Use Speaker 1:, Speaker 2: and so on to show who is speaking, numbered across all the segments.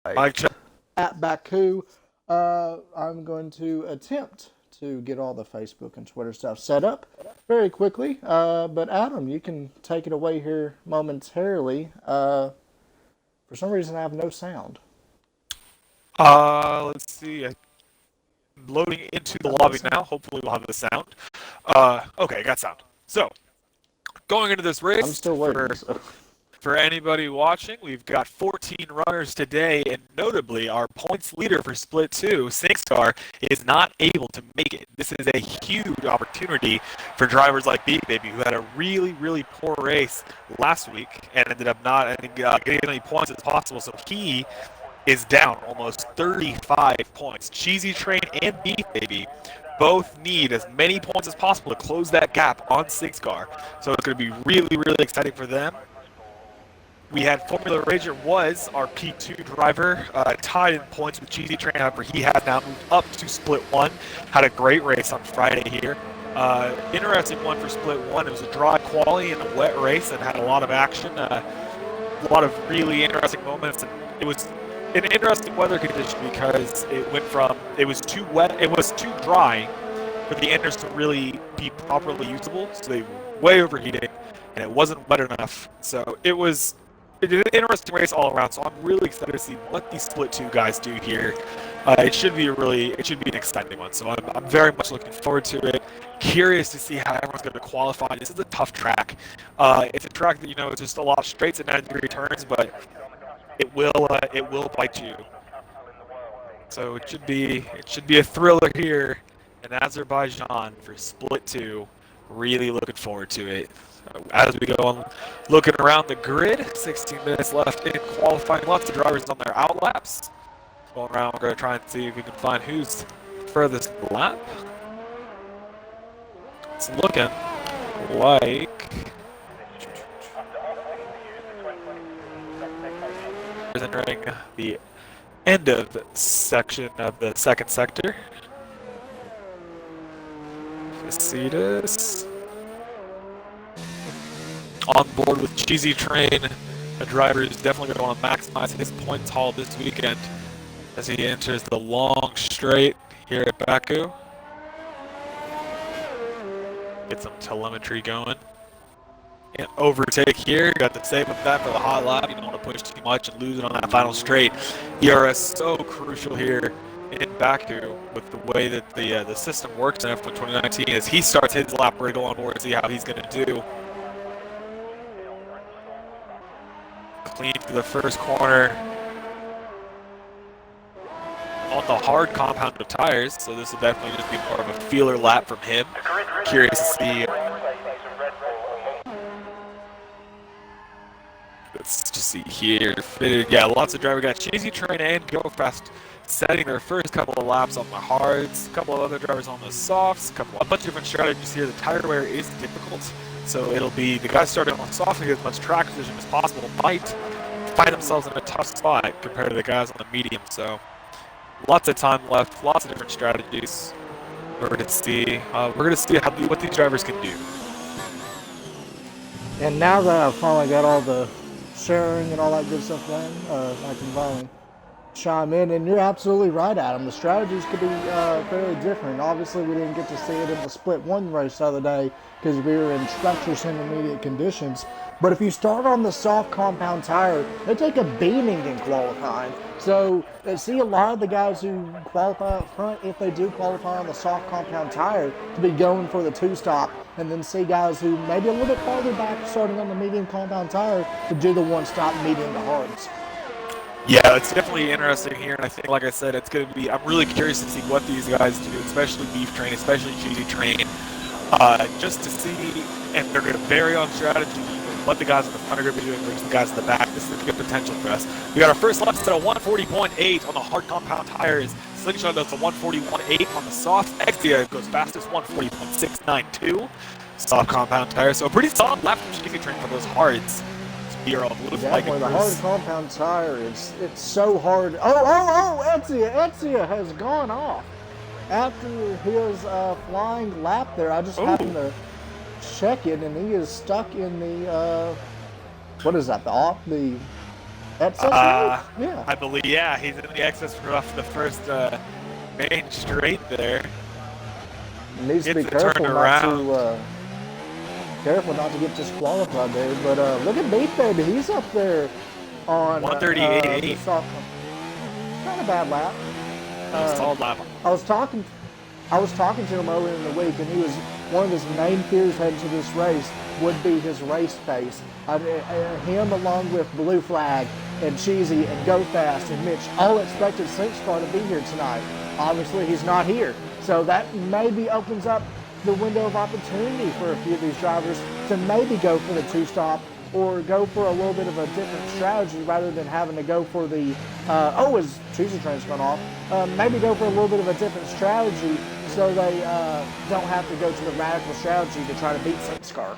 Speaker 1: Mike check.
Speaker 2: At Baku. I'm going to attempt to get all the Facebook and Twitter stuff set up very quickly. But Adam, you can take it away here momentarily. For some reason, I have no sound.
Speaker 1: Let's see. I'm loading into the
Speaker 2: I've got
Speaker 1: lobby
Speaker 2: sound.
Speaker 1: now. Hopefully, we'll have the sound. Okay, got sound. So, going into this
Speaker 2: I'm
Speaker 1: race,
Speaker 2: still
Speaker 1: for
Speaker 2: waiting. So.
Speaker 1: for anybody watching, we've got 14 runners today, and notably, our points leader for Split 2, SingStar, is not able to make it. This is a huge opportunity for drivers like Beat Baby, who had a really, really poor race last week and ended up not getting as many points as possible. So he is down almost 35 points. Cheesy Train and Beef Baby both need as many points as possible to close that gap on SingStar. So it's going to be really, really exciting for them. We had Formula Rager was our P2 driver, tied in points with Cheesy Train. However, he has now moved up to Split 1. Had a great race on Friday here. Interesting one for Split 1. It was a dry quali and a wet race that had a lot of action, a lot of really interesting moments. And it was an interesting weather condition because it was too wet, it was too dry for the enders to really be properly usable. So they were way overheating, and it wasn't wet enough. So it was an interesting race all around. So I'm really excited to see what these Split 2 guys do here. It should be an exciting one. So I'm very much looking forward to it. Curious to see how everyone's going to qualify. This is a tough track. It's a track that it's just a lot of straights and 90-degree turns, but it will bite you. So it should be a thriller here in Azerbaijan for Split 2. Really looking forward to it. As we go on looking around the grid, 16 minutes left in qualifying. Lots of drivers on their out laps. Going around, we're going to try and see if we can find who's furthest lap. It's looking like entering the end of section of the second sector. Facetas on board with Cheesy Train. The driver is definitely going to want to maximize his points haul this weekend as he enters the long straight here at Baku. Get some telemetry going. And overtake here. Got to save up that for the hot lap. You don't want to push too much and lose it on that final straight. ERS so crucial here in Baku with the way that the system works in F1 2019 as he starts his lap. We're going to go on board and see how he's going to do. Clean through the first corner on the hard compound of tires, so this will definitely just be more of a feeler lap from him. Curious to see. Let's just see here. Yeah, lots of driver got Cheesy Train and Go Fast setting their first couple of laps on the hards. A couple of other drivers on the softs. A bunch of different strategies here. The tire wear is difficult, so it'll be the guys starting on the soft to get as much track position as possible might find themselves in a tough spot compared to the guys on the medium. So lots of time left, lots of different strategies. We're going to see what these drivers can do.
Speaker 2: And now that I've finally got all the sharing and all that good stuff done, I can finally chime in. And you're absolutely right, Adam. The strategies could be fairly different. Obviously, we didn't get to see it in the Split 1 race the other day because we were in treacherous intermediate conditions. But if you start on the soft compound tire, they take a beating in qualifying. So see a lot of the guys who qualify up front, if they do qualify on the soft compound tire, to be going for the two-stop, and then see guys who maybe a little bit farther back starting on the medium compound tire to do the one-stop medium to hards.
Speaker 1: Yeah, it's definitely interesting here, and I think, like I said, I'm really curious to see what these guys do, especially Beef Train, especially Cheesy Train, just to see if they're going to vary on strategy, what the guys in the front are going to be doing versus the guys in the back. This is a good potential for us. We got our first lap set at 140.8 on the hard compound tires. Slingshot does a 141.8 on the soft. XDR goes fastest, 140.692 soft compound tires. So a pretty solid lap from Cheesy Train for those hards.
Speaker 2: Exactly, the hard compound tire it's so hard. Oh, Ezia has gone off after his flying lap there. I just happened to check it, and he is stuck in the what is that? The Excess road? Yeah.
Speaker 1: I believe, yeah, he's in the excess off the first main straight there.
Speaker 2: Needs to be careful not to get disqualified there. But look at Beef Baby. He's up there on
Speaker 1: 138.8.
Speaker 2: Not a bad lap.
Speaker 1: Solid lap.
Speaker 2: I was talking to him earlier in the week, and he was one of his main fears heading to this race would be his race pace. Him along with Blue Flag and Cheesy and Go Fast and Mitch all expected SyncStar to be here tonight. Obviously, he's not here. So that maybe opens up the window of opportunity for a few of these drivers to maybe go for the two-stop or go for a little bit of a different strategy rather than having to go for the, his Cheesy train's gone off. Maybe go for a little bit of a different strategy so they don't have to go to the radical strategy to try to beat SyncStar.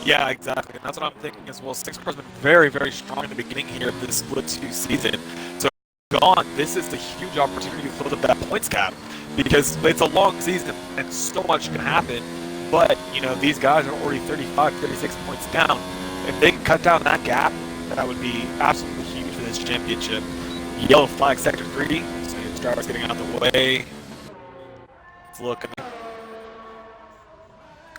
Speaker 1: Yeah, exactly. And that's what I'm thinking as well. SyncStar's been very, very strong in the beginning here of this Split 2 season. So this is the huge opportunity to build up that points gap because it's a long season and so much can happen. But, you know, these guys are already 35, 36 points down. If they can cut down that gap, that would be absolutely huge for this championship. Yellow flag sector 3, so the driver's getting out of the way. It's looking.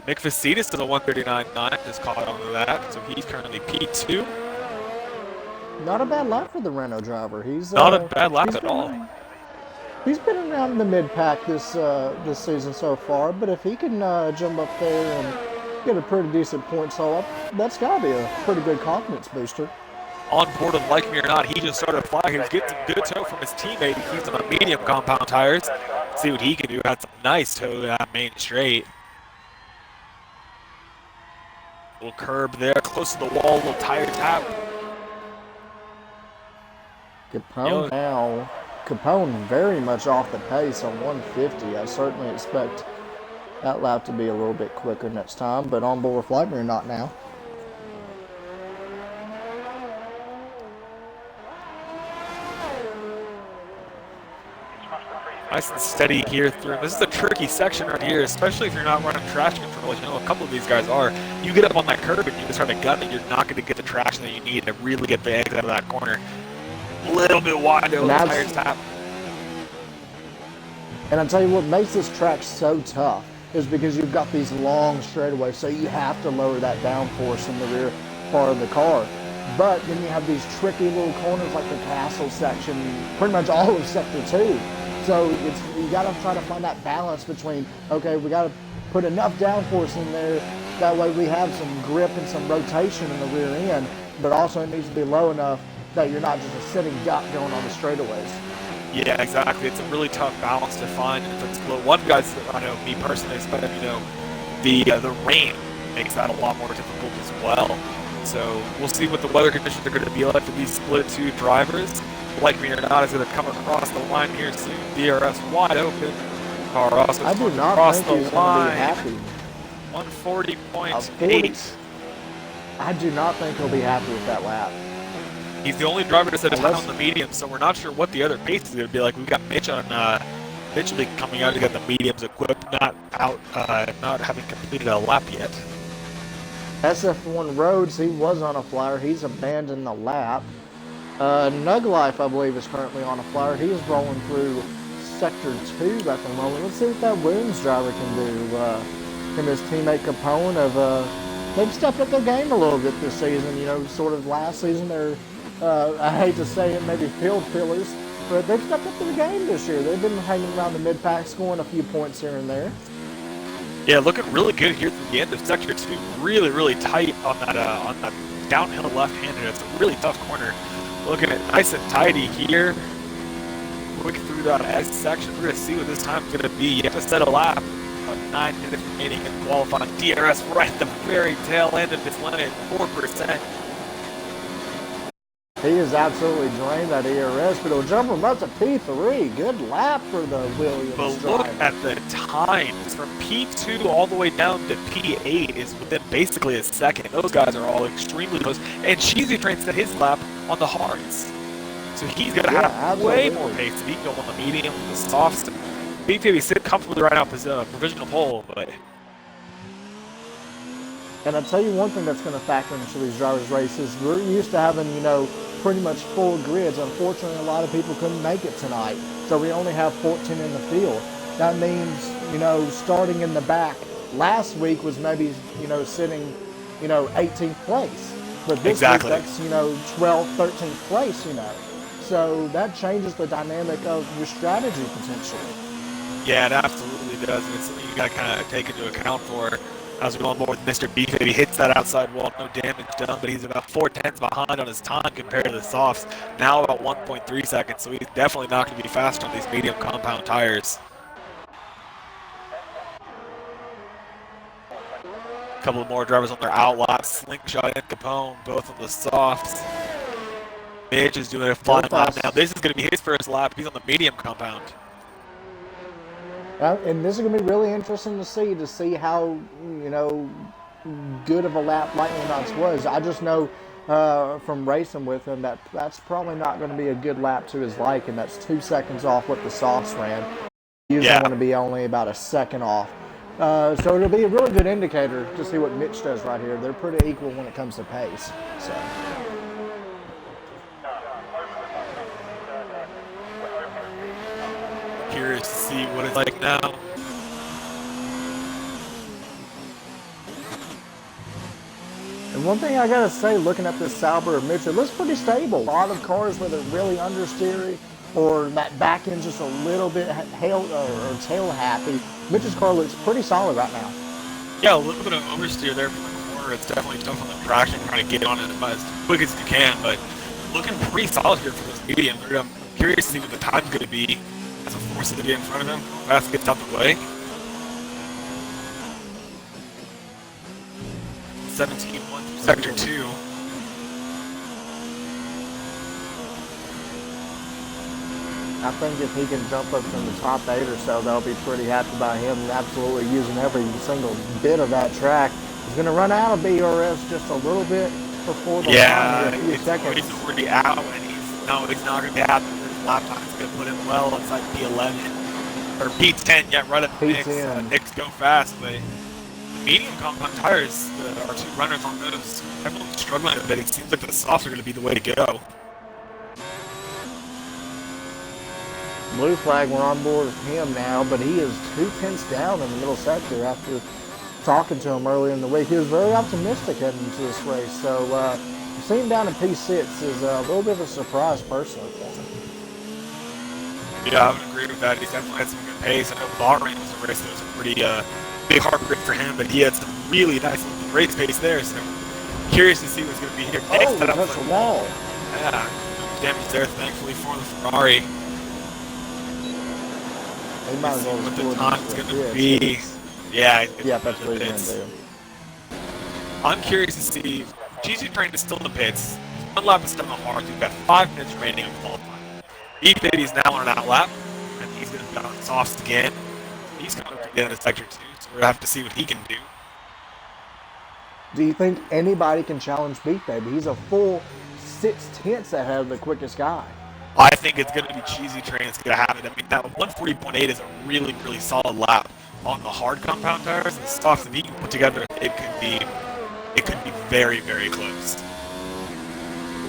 Speaker 1: Mick Vicitis to the 139.9, just caught on to that, so he's currently P2.
Speaker 2: Not a bad lap for the Renault driver. He's
Speaker 1: not a bad lap at all.
Speaker 2: He's been around the mid-pack this season so far, but if he can jump up there and get a pretty decent point up, that's got to be a pretty good confidence booster.
Speaker 1: On board with like me or not, he just started flying. He was getting some good toe from his teammate. He's on medium compound tires. See what he can do. Had some nice toe to that main straight. Little curb there, close to the wall, little tire tap.
Speaker 2: Capone very much off the pace on 150. I certainly expect that lap to be a little bit quicker next time, but on board with Lightmere, not now.
Speaker 1: Nice and steady here through. This is a tricky section right here, especially if you're not running traction control. You know, a couple of these guys are. You get up on that curb and you just try to gut it, you're not going to get the traction that you need to really get the exit out of that corner. A little bit wide though, the tire tap.
Speaker 2: And I'll tell you what makes this track so tough is because you've got these long straightaways, so you have to lower that downforce in the rear part of the car. But then you have these tricky little corners like the castle section, pretty much all of Sector 2. So you got to try to find that balance between, okay, we got to put enough downforce in there, that way we have some grip and some rotation in the rear end, but also it needs to be low enough that you're not just a sitting duck going on the straightaways.
Speaker 1: Yeah, exactly. It's a really tough balance to find. One guy's, I know, me personally, but you know, the rain makes that a lot more difficult as well. So we'll see what the weather conditions are going to be like for these Split 2 drivers. Like me or not, is going to come across the line here soon. DRS wide open. Car also
Speaker 2: I do not
Speaker 1: across
Speaker 2: think
Speaker 1: the
Speaker 2: he's
Speaker 1: line.
Speaker 2: Going to be happy.
Speaker 1: 140.8.
Speaker 2: I do not think he'll be happy with that lap.
Speaker 1: He's the only driver to set a time on the medium, so we're not sure what the other pace is going to be like. We've got Mitch on Mitch will be coming out to get the mediums equipped, not having completed a lap yet.
Speaker 2: SF1 Rhodes, he was on a flyer. He's abandoned the lap. Nug Life, I believe, is currently on a flyer. He is rolling through Sector 2 at the moment. Let's see what that Williams driver can do. Him and his teammate Capone they've stepped up their game a little bit this season. You know, sort of last season, they're, I hate to say it, maybe field fillers, but they've stepped up their game this year. They've been hanging around the mid-pack, scoring a few points here and there.
Speaker 1: Yeah, looking really good here through the end of Sector 2. Really, really tight on that downhill left-hander. It's a really tough corner. Looking at nice and tidy here. Quick through that S section. We're going to see what this time's going to be. You have to set a lap. About 9 minutes remaining in qualifying. DRS right at the very tail end of this limit, 4%.
Speaker 2: He is absolutely drained that ERS, but he'll jump him up to P3. Good lap for the Williams
Speaker 1: But
Speaker 2: driver.
Speaker 1: look at the times. From P2 all the way down to P8 is within basically a second. Those guys are all extremely close. And Cheesy Train set his lap on the hards. So he's going to have way more pace if he can go on the medium, the softs. BPB sit comfortably right out his provisional pole, but
Speaker 2: And I'll tell you one thing that's going to factor into these drivers' races. We're used to having, pretty much full grids. Unfortunately, a lot of people couldn't make it tonight. So we only have 14 in the field. That means, starting in the back last week was maybe, sitting, 18th place. But this week
Speaker 1: Exactly.
Speaker 2: that's, 12th, 13th place. So that changes the dynamic of your strategy potentially.
Speaker 1: Yeah, it absolutely does, and it's something you got to kind of take into account for as we go on board with Mr. Beef. If he hits that outside wall, no damage done, but he's about 4/10 behind on his time compared to the softs. Now about 1.3 seconds, so he's definitely not going to be faster on these medium compound tires. A couple of more drivers on their outlap. Slingshot and Capone, both on the softs. Mitch is doing a flying lap now. This is going to be his first lap. He's on the medium compound.
Speaker 2: And this is going to be really interesting to see how, good of a lap Lightning Knots was. I just know from racing with him that's probably not going to be a good lap to his liking. That's 2 seconds off what the softs ran. Usually want to be only about a second off. So it'll be a really good indicator to see what Mitch does right here. They're pretty equal when it comes to pace. So.
Speaker 1: Curious to see what it's like now.
Speaker 2: And one thing I gotta say, looking at this Sauber of Mitch, it looks pretty stable. A lot of cars where they're really understeery or that back end's just a little bit tail happy. Mitch's car looks pretty solid right now.
Speaker 1: Yeah, a little bit of oversteer there from the corner. It's definitely tough on the traction, trying to get on it as quick as you can, but looking pretty solid here for this medium. I'm curious to see what the time's going to be as a force to get in front of him. Fast gets out the way. 17-1 through sector 2.
Speaker 2: I think if he can jump up from the top 8 or so, they'll be pretty happy by him absolutely using every single bit of that track. He's going to run out of BRS just a little bit before the line in a few seconds.
Speaker 1: He's already out, and he's not going to be happy with his lap time. He's going to put him well inside P11 or P10. Yeah, right at the mix. Nick's go fast, but the medium compound tires, our two runners on those, everyone's struggling a bit. It seems like the softs are going to be the way to go.
Speaker 2: Blue flag, we're on board with him now, but he is 2/10 down in the middle sector after talking to him earlier in the week. He was very optimistic heading into this race, so seeing him down in P6 is a little bit of a surprise personally for him.
Speaker 1: Yeah, I would agree with that. He's definitely had some good pace. I know Bahrain was a race that was a pretty big heartbreak for him, but he had some really nice race pace there, so curious to see what's going to be here next.
Speaker 2: Oh, that's a wall.
Speaker 1: Yeah, damage there, thankfully, for the Ferrari.
Speaker 2: He might as well
Speaker 1: what the time's going to be. Yeah,
Speaker 2: that's what he's going to do.
Speaker 1: I'm curious to see. GG Train is still in the pits. One lap is still on hard. We've got 5 minutes remaining in qualifying. E-Baby's now on an outlap, and he's going to be on softs again. He's coming up to the end of sector 2, so we're going to have to see what he can do.
Speaker 2: Do you think anybody can challenge Beat Baby? He's a full 6/10 ahead of the quickest guy.
Speaker 1: I think it's going to be Cheesy Train that's going to have it. I mean, that 140.8 is a really, really solid lap on the hard compound tires. And the softs, if he can put together, it could be very, very close.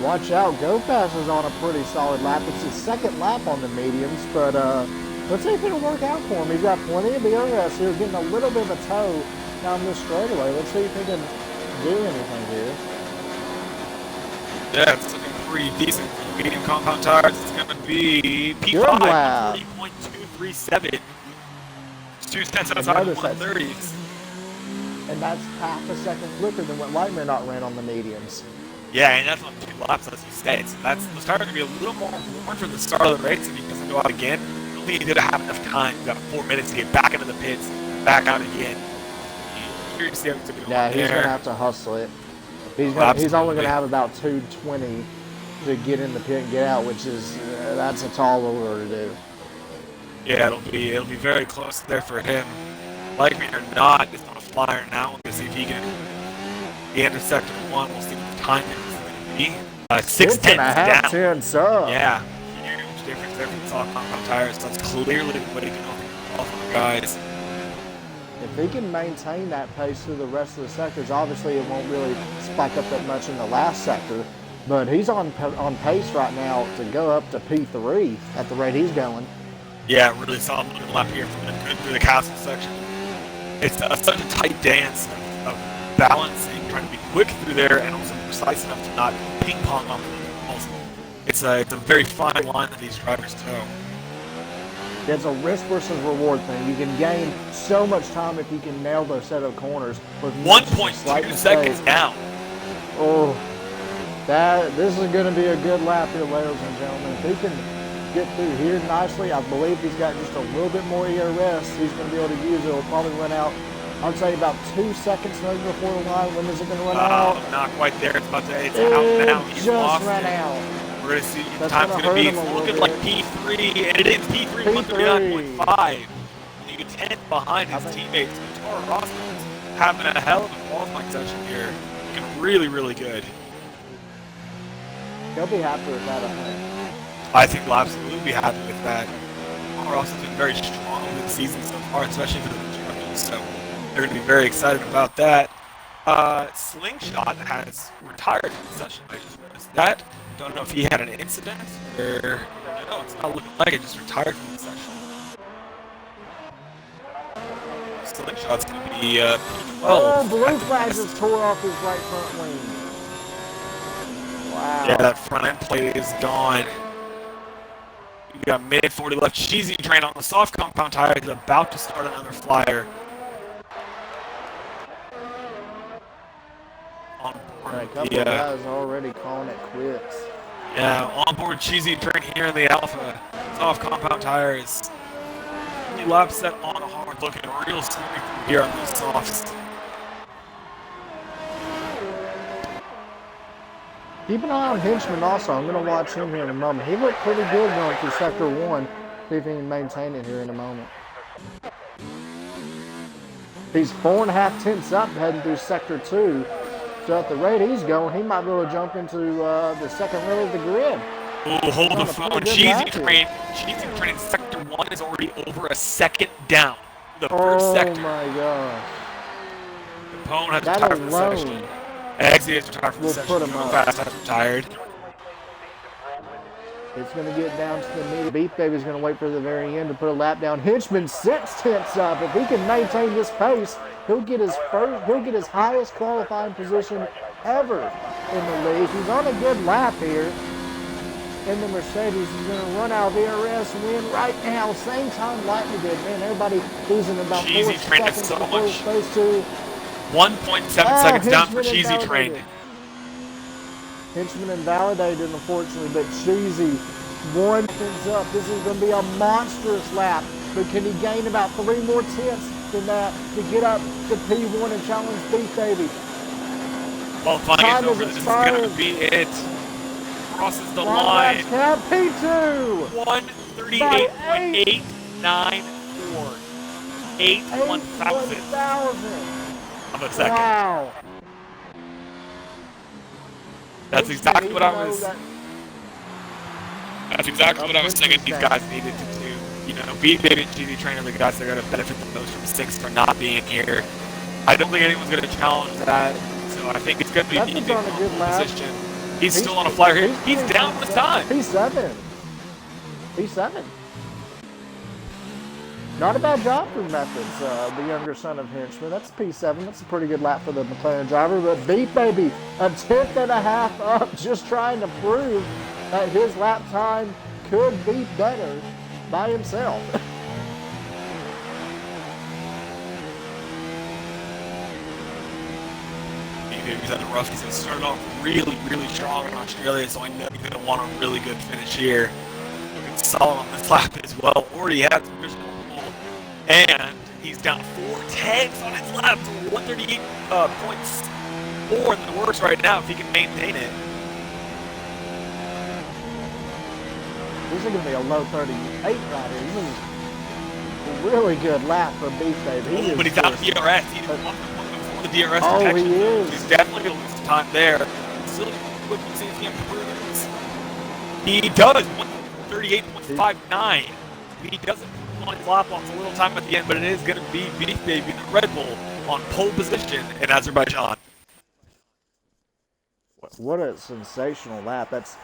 Speaker 2: Watch out, Go Fast is on a pretty solid lap. It's his second lap on the mediums, but let's see if it'll work out for him. He's got plenty of BRS here, getting a little bit of a toe down this straightaway. Let's see if he can do anything here.
Speaker 1: Yeah, it's looking pretty decent for the medium compound tires. It's going to be P5, 40.237. It's 2 cents outside of the 130s.
Speaker 2: And that's half a second quicker than what Lightman ran on the mediums.
Speaker 1: Yeah, and that's on 2 laps, as you said. So that's the start going to be a little more worn for the start of the race. If he doesn't go out again, I don't think he's going to have enough time. He's got 4 minutes to get back into the pits, back out again. You're going to see how he's going to go
Speaker 2: he's going to have to hustle it. He's only going to have about 2:20 to get in the pit and get out, which is that's a tall order to do.
Speaker 1: Yeah, it'll be very close there for him. Like me or not, it's not a flyer now. We'll see if he can end of sector 1. We'll see what the time is going to be. 6:10 down.
Speaker 2: 10 sub.
Speaker 1: Yeah, huge difference there from the soft compound tires. So that's clearly the way to go off of the guys.
Speaker 2: If he can maintain that pace through the rest of the sectors, obviously it won't really spike up that much in the last sector, but he's on pace right now to go up to P3 at the rate he's going.
Speaker 1: Yeah, really solid looking lap here through the castle section. It's such a tight dance of balancing, trying to be quick through there and also precise enough to not ping pong off the walls. It's a very fine line that these drivers toe.
Speaker 2: It's a risk versus reward thing. You can gain so much time if you can nail those set of corners with
Speaker 1: 1.2 seconds down.
Speaker 2: Oh, this is going to be a good lap here, ladies and gentlemen. If he can get through here nicely, I believe he's got just a little bit more ERS he's going to be able to use. It'll probably run out, I'd say about 2 seconds maybe before the line. When is it going to run out?
Speaker 1: Not quite there. It's out now. He's
Speaker 2: just
Speaker 1: lost
Speaker 2: ran
Speaker 1: it.
Speaker 2: out.
Speaker 1: We're going to see time's going to be, it's looking like P3, and it is P3, 139.5. You get 10 behind his teammates. Toro Rosso having a hell of a qualifying session here. Looking really, really good.
Speaker 2: He'll be happy with that, I think.
Speaker 1: I think we'll absolutely be happy with that. Toro Rosso's been very strong over the season so far, especially for the constructors, so they're going to be very excited about that. Slingshot has retired from the session. I just noticed that. Don't know if he had an incident or no, it's not looking like it. Just retired from the session. Slingshot's going to be P12.
Speaker 2: Oh, blue flag just tore off his right front wing. Wow.
Speaker 1: Yeah, that front end plate is gone. We got mid 40 left. Cheesy Train on the soft compound tire is about to start another flyer.
Speaker 2: A couple of guys already calling it quits.
Speaker 1: Yeah, on board Cheesy Train here in the Alpha. Soft compound tires. Lap set on hard, looking real smooth here on those softs.
Speaker 2: Keep an eye on Henchman also. I'm going to watch him here in a moment. He looked pretty good going through Sector 1. See if he can maintain it here in a moment. He's 4.5 tenths up heading through Sector 2. So at the rate he's going, he might be able to jump into the second row of the grid.
Speaker 1: Oh, hold the phone. Cheesy Train in Sector 1 is already over a second down. The first sector.
Speaker 2: Oh my gosh.
Speaker 1: Capone has retired from the section. Eggsy has retired from the section. Real Fast has retired.
Speaker 2: It's going to get down to the meter. Beef Baby's going to wait for the very end to put a lap down. Henchman 6 tenths up. If he can maintain this pace, he'll get his highest qualifying position ever in the league. He's on a good lap here in the Mercedes. He's going to run out of ERS and win right now. Same time Lightning did. Man, everybody losing about 4 seconds before space 2.
Speaker 1: 1.7 seconds down for Cheesy Train.
Speaker 2: Henchman invalidated, unfortunately, but Cheesy 1 tenths up. This is going to be a monstrous lap. But can he gain about 3 more tenths than that to get up to P1 and challenge Beef Baby?
Speaker 1: Well, fine, over. This is going to be it. Crosses the line.
Speaker 2: Count P2.
Speaker 1: 138.894. 8/1000 of a second.
Speaker 2: Wow.
Speaker 1: That's exactly what I was. That's exactly what I was thinking. These guys needed to do. You know, Beef Baby and Cheesy Train are the guys that are going to benefit the most from 6 for not being here. I don't think anyone's going to challenge that. So I think it's going to be Beef Baby in position. He's still on a flyer here. He's down this time.
Speaker 2: P7. P7. Not a bad job for Methods, the younger son of Henchman. That's P7. That's a pretty good lap for the McLaren driver. But Beef Baby, a 10.5 up, just trying to prove that his lap time could be better by himself.
Speaker 1: He's at the rough. He's going to start off really, really strong in Australia, so I know he's going to want a really good finish here. Looking solid on this lap as well. Already had some visual pull, and he's down 4 tenths on his lap to 138.4 in the works right now if he can maintain it.
Speaker 2: This is going to be a low 38 right here. This is a really good lap for Beef Baby.
Speaker 1: But he's out of DRS. He's the DRS protection.
Speaker 2: He is.
Speaker 1: He's definitely going to lose some time there. Still looking to see if he improves. He does, 138.59. He doesn't on his lap, lost a little time at the end, but it is going to be Beef Baby, the Red Bull, on pole position in Azerbaijan.
Speaker 2: What a sensational lap. That's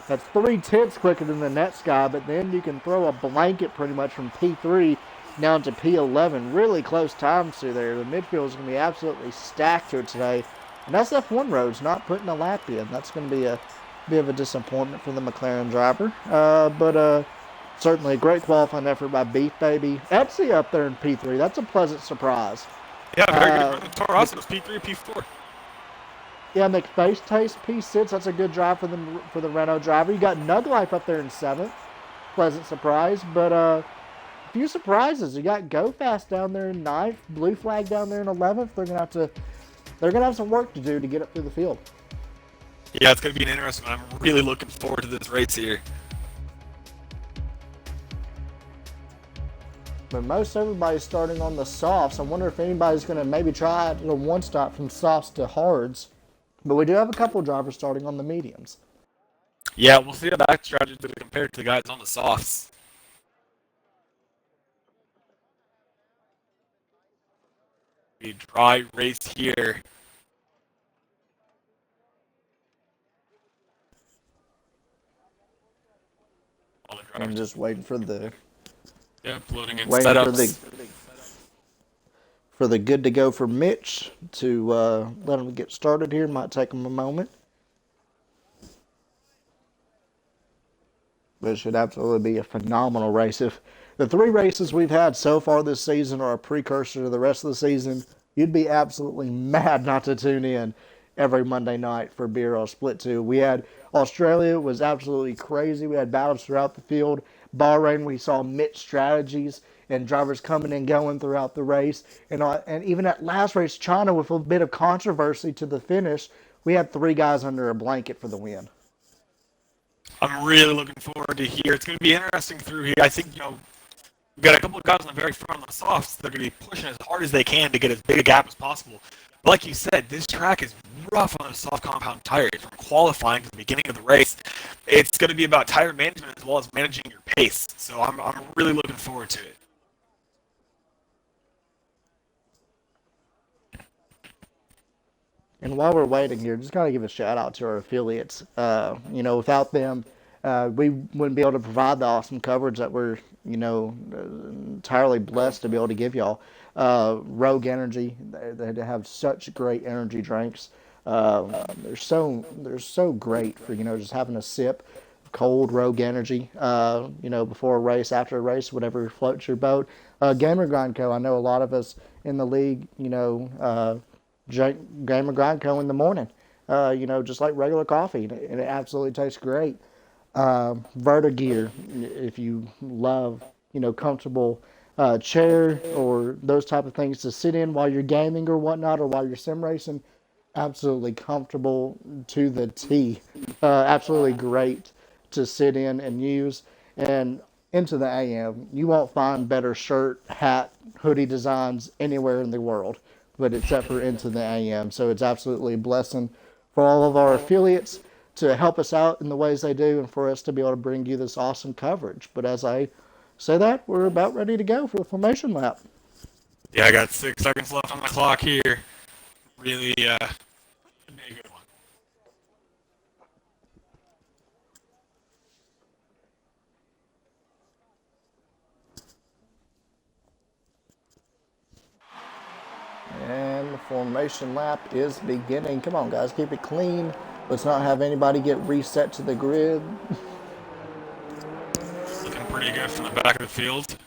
Speaker 2: 3/10 quicker than the next guy, but then you can throw a blanket pretty much from P3 down to P11. Really close times through there. The midfield is going to be absolutely stacked here today. And that's F1 roads not putting a lap in. That's going to be a bit of a disappointment for the McLaren driver. But certainly a great qualifying effort by Beef Baby. Etsy up there in P3. That's a pleasant surprise.
Speaker 1: Yeah, very good. Toro Rosso's P3, P4.
Speaker 2: Yeah, McFace Taste P6. That's a good drive for the Renault driver. You got Nug Life up there in 7th. Pleasant surprise. But a few surprises. You got Go Fast down there in 9th. Blue Flag down there in 11th. They're gonna have some work to do to get up through the field.
Speaker 1: Yeah, it's going to be an interesting one. I'm really looking forward to this race here.
Speaker 2: But most everybody's starting on the softs. I wonder if anybody's going to maybe try a one stop from softs to hards. But we do have a couple of drivers starting on the mediums.
Speaker 1: Yeah, we'll see how that strategy is going to compare to the guys on the softs. A dry race here.
Speaker 2: I'm just waiting for the
Speaker 1: loading in setups.
Speaker 2: For the good to go for Mitch to let him get started here. Might take him a moment. But it should absolutely be a phenomenal race. If the 3 races we've had so far this season are a precursor to the rest of the season, you'd be absolutely mad not to tune in every Monday night for BRL Split 2. We had Australia, was absolutely crazy. We had battles throughout the field. Bahrain, we saw Mitch strategies and drivers coming and going throughout the race. And even at last race, China, with a bit of controversy to the finish, we had 3 guys under a blanket for the win.
Speaker 1: I'm really looking forward to here. It's going to be interesting through here. I think, we've got a couple of guys on the very front of the softs. They're going to be pushing as hard as they can to get as big a gap as possible. But like you said, this track is rough on those soft compound tires. From qualifying to the beginning of the race, it's going to be about tire management as well as managing your pace. So I'm really looking forward to it.
Speaker 2: And while we're waiting here, just got to give a shout out to our affiliates. Without them, we wouldn't be able to provide the awesome coverage that we're, entirely blessed to be able to give y'all. Rogue Energy, they have such great energy drinks. They're so great for, just having a sip of cold Rogue Energy, before a race, after a race, whatever floats your boat. Gamer Grind Co., I know a lot of us in the league, Gamer Grind Co. in the morning, just like regular coffee, and it absolutely tastes great. Vertigear, if you love, comfortable chair or those type of things to sit in while you're gaming or whatnot, or while you're sim racing, absolutely comfortable to the T. Absolutely great to sit in and use. And into the AM, you won't find better shirt, hat, hoodie designs anywhere in the world, but except for Into the AM. So it's absolutely a blessing for all of our affiliates to help us out in the ways they do, and for us to be able to bring you this awesome coverage. But as I say that, we're about ready to go for the formation lap.
Speaker 1: Yeah, I got 6 seconds left on the clock here. Really, should be a good one.
Speaker 2: And the formation lap is beginning. Come on, guys, keep it clean. Let's not have anybody get reset to the grid.
Speaker 1: Looking pretty good from the back of the field.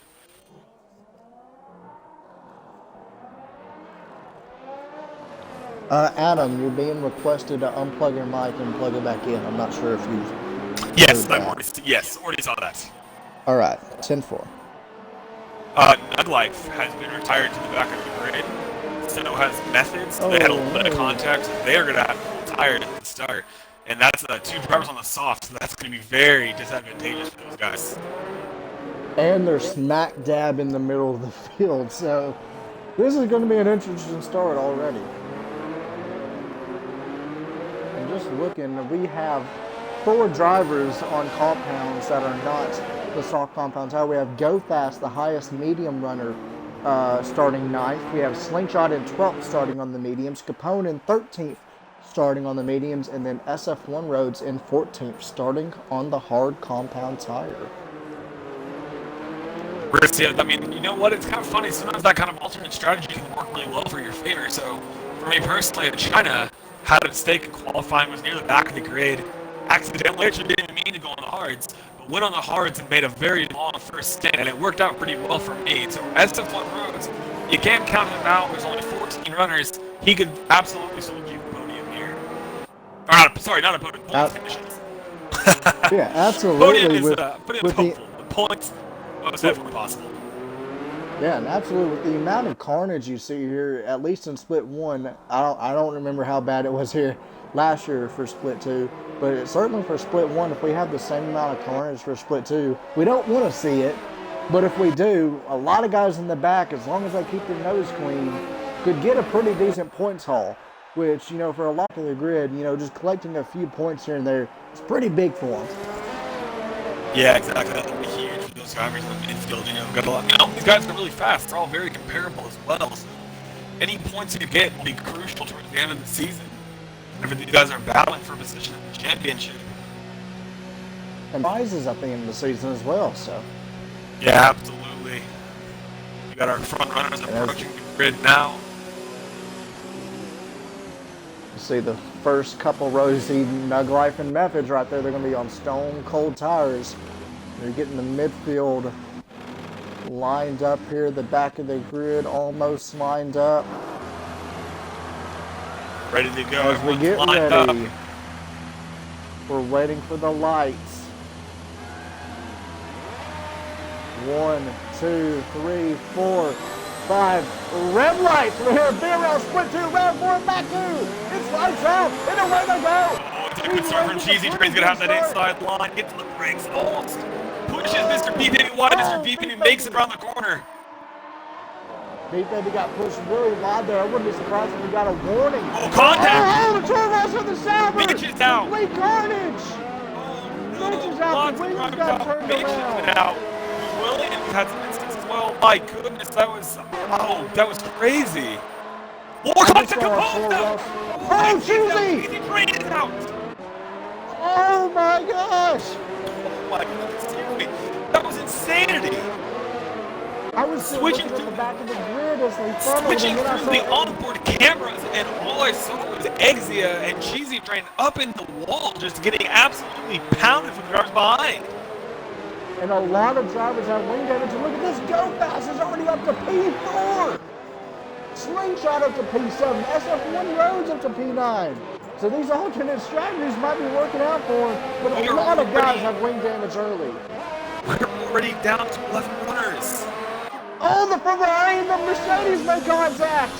Speaker 2: Adam, you're being requested to unplug your mic and plug it back in. I'm not sure if you've
Speaker 1: Yes, already saw that.
Speaker 2: All right, 10-4.
Speaker 1: Nug Life has been retired to the back of the grid. So has Methods. They had a little bit of contact. They are going to have to be retired at the start. And that's 2 drivers on the soft, so that's going to be very disadvantageous for those guys.
Speaker 2: And they're smack dab in the middle of the field, so this is going to be an interesting start already. And just looking, we have 4 drivers on compounds that are not the soft compound tire. We have Go Fast, the highest medium runner, starting 9th. We have Slingshot in 12th, starting on the mediums. Capone in 13th, starting on the mediums. And then SF1 Roads in 14th, starting on the hard compound tire.
Speaker 1: I mean, you know what? It's kind of funny. Sometimes that kind of alternate strategy can work really well for your favor. So, for me personally, China had a mistake in qualifying, was near the back of the grid. Accidentally, actually didn't mean to go on the hards, but went on the hards and made a very long first stint, and it worked out pretty well for me. So, SF1 Roads, you can't count him out. There's only 14 runners. He could absolutely still keep the podium here. Or not a podium, points finishes.
Speaker 2: Yeah, absolutely.
Speaker 1: Podium is hopeful. The points, most definitely possible.
Speaker 2: Yeah, and absolutely, with the amount of carnage you see here, at least in Split 1, I don't remember how bad it was here last year for Split 2, but certainly for Split 1, if we have the same amount of carnage for Split 2, we don't want to see it, but if we do, a lot of guys in the back, as long as they keep their nose clean, could get a pretty decent points haul, which, you know, for a lot of the grid, you know, just collecting a few points here and there, it's pretty big for them.
Speaker 1: Yeah, exactly. That would be huge for those drivers in the midfield. You know, we've got a lot. You know, these guys are really fast. They're all very comparable as well. So any points you get will be crucial towards the end of the season. Whenever these guys are battling for a position in the championship.
Speaker 2: And prizes at the end of the season as well. So.
Speaker 1: Yeah, absolutely. We got our front runners approaching the grid now.
Speaker 2: You see the first couple rows, see Nug Life and Methods right there. They're going to be on stone cold tires. They're getting the midfield lined up here. The back of the grid almost lined up.
Speaker 1: Ready to go.
Speaker 2: As we get ready, we're waiting for the lights. 1, 2, 3, 4, 5. Red lights. We're here. BRL Split 2, round 4 Baku. It's lights out, and away they go.
Speaker 1: Oh, it's a good start from Cheesy. Train's gonna have that inside line. Get to the brakes. Almost pushes Mr. B Baby wide. Mr. B Baby makes it around the corner.
Speaker 2: B Baby got pushed really wide there. I wouldn't be surprised if we got a warning.
Speaker 1: Oh, contact!
Speaker 2: Oh, the turbo's on the salver.
Speaker 1: Mitch is out.
Speaker 2: Complete carnage.
Speaker 1: No,
Speaker 2: Mitch is out. The wings got turned
Speaker 1: Mitch
Speaker 2: around.
Speaker 1: has been out. Williams had some instances as well. My goodness, that was crazy. More contact.
Speaker 2: Oh, Cheesy!
Speaker 1: Cheesy Train is out.
Speaker 2: Oh my gosh!
Speaker 1: Oh my goodness, seriously, that was insanity.
Speaker 2: I was switching to the back of the grid as they funneled.
Speaker 1: Switching through the onboard cameras, and all I saw was Exia and Cheesy Train up in the wall, just getting absolutely pounded from the drivers behind.
Speaker 2: And a lot of drivers have wing damage. And look at this, Go Fast is already up to P4. Slingshot up to P7. SF1 Roads up to P9. So these alternate strategies might be working out for them, but a lot of guys have wing damage early.
Speaker 1: We're already down to 11 runners.
Speaker 2: Oh, the from behind the Mercedes made contact.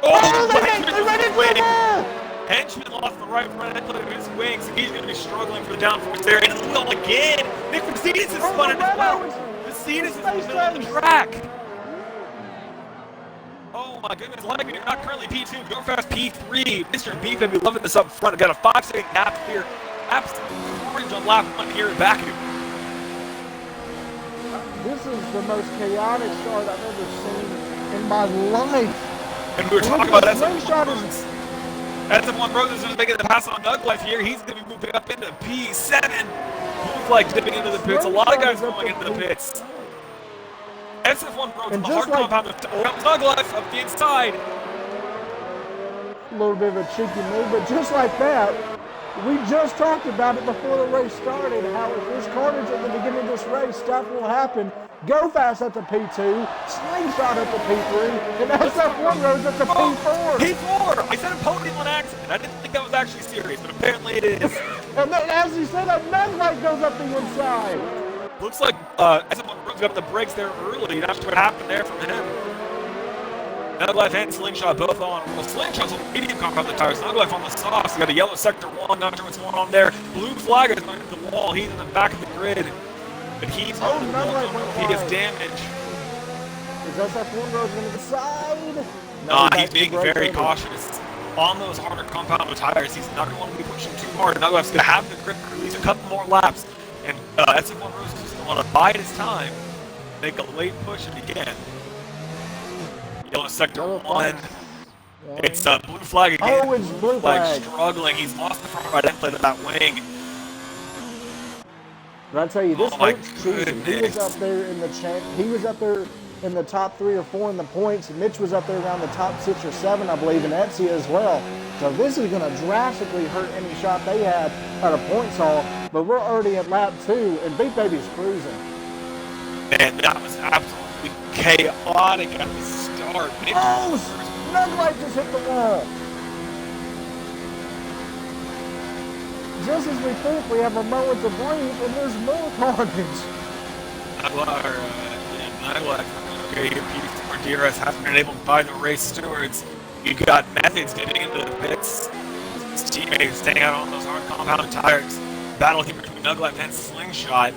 Speaker 1: Oh,
Speaker 2: they ran into the wall.
Speaker 1: Henchman lost the right front end of his wings. He's going to be struggling for the downforce there. Into the wheel again. Nick Mercedes is spun it as well. Mercedes is in the middle of the track. Oh my goodness, Lightning, you're not currently P2. Go Fast P3. Mr. Beef, I've been loving this up front. I've got a 5-second gap here. Absolute carnage on lap 1 here in Baku.
Speaker 2: This is the most chaotic start I've ever seen in my life.
Speaker 1: And we were talking about SF1 Roads is making the pass on Nug Life here. He's going to be moving up into P7. Looks like dipping into the pits. A lot of guys going into the pits. SF1 Roads on the hard compound. Nug Life up the inside.
Speaker 2: A little bit of a cheeky move, but just like that, we just talked about it before the race started, how if there's carnage at the beginning of this race, stuff will happen. Go Fast up to P2, Slingshot up to P3, and SF1 Roads up to P4.
Speaker 1: P4! I said a podium on accident. I didn't think that was actually serious, but apparently it is.
Speaker 2: And then, as you said, a Nug Life goes up the inside.
Speaker 1: Looks like SF1 Roads got the brakes there early. Not sure what happened there from him. Nug Life and Slingshot both on. Well, Slingshot's on the medium compound the tires. Nug Life on the softs. You got a yellow sector 1. Not sure what's going on there. Blue flag is going to the wall. He's in the back of the grid. But he's
Speaker 2: Nug Life went
Speaker 1: he has damage.
Speaker 2: Is SF1 Roads going to the side?
Speaker 1: No, he's being very cautious. On those harder compound tires, he's not going to be pushing too hard. Nug Life's going to have the grip at least a couple more laps. And SF1 Rose is just want to bide his time, make a late push if he can. Yellow sector one. It's blue flag again.
Speaker 2: Oh, it's blue flag.
Speaker 1: Struggling. He's lost the front right end plate of that wing.
Speaker 2: But I tell you, this hurts cheesy. He was up there in the He was up there in the top 3 or 4 in the points. Mitch was up there around the top 6 or 7, I believe, and Etsy as well. So this is going to drastically hurt any shot they had at a points haul. But we're already at lap 2, and Beat Baby's cruising.
Speaker 1: Man, that was absolutely chaotic at the start.
Speaker 2: Oh, Nuglight just hit the wall. Just as we think we have a moment to breathe, and there's more carnage.
Speaker 1: Okay, P4 DRS hasn't been able to buy the race stewards. You got Methods getting into the pits. His teammates staying out on those hard compound tires. Battle here between Nuglight and Slingshot.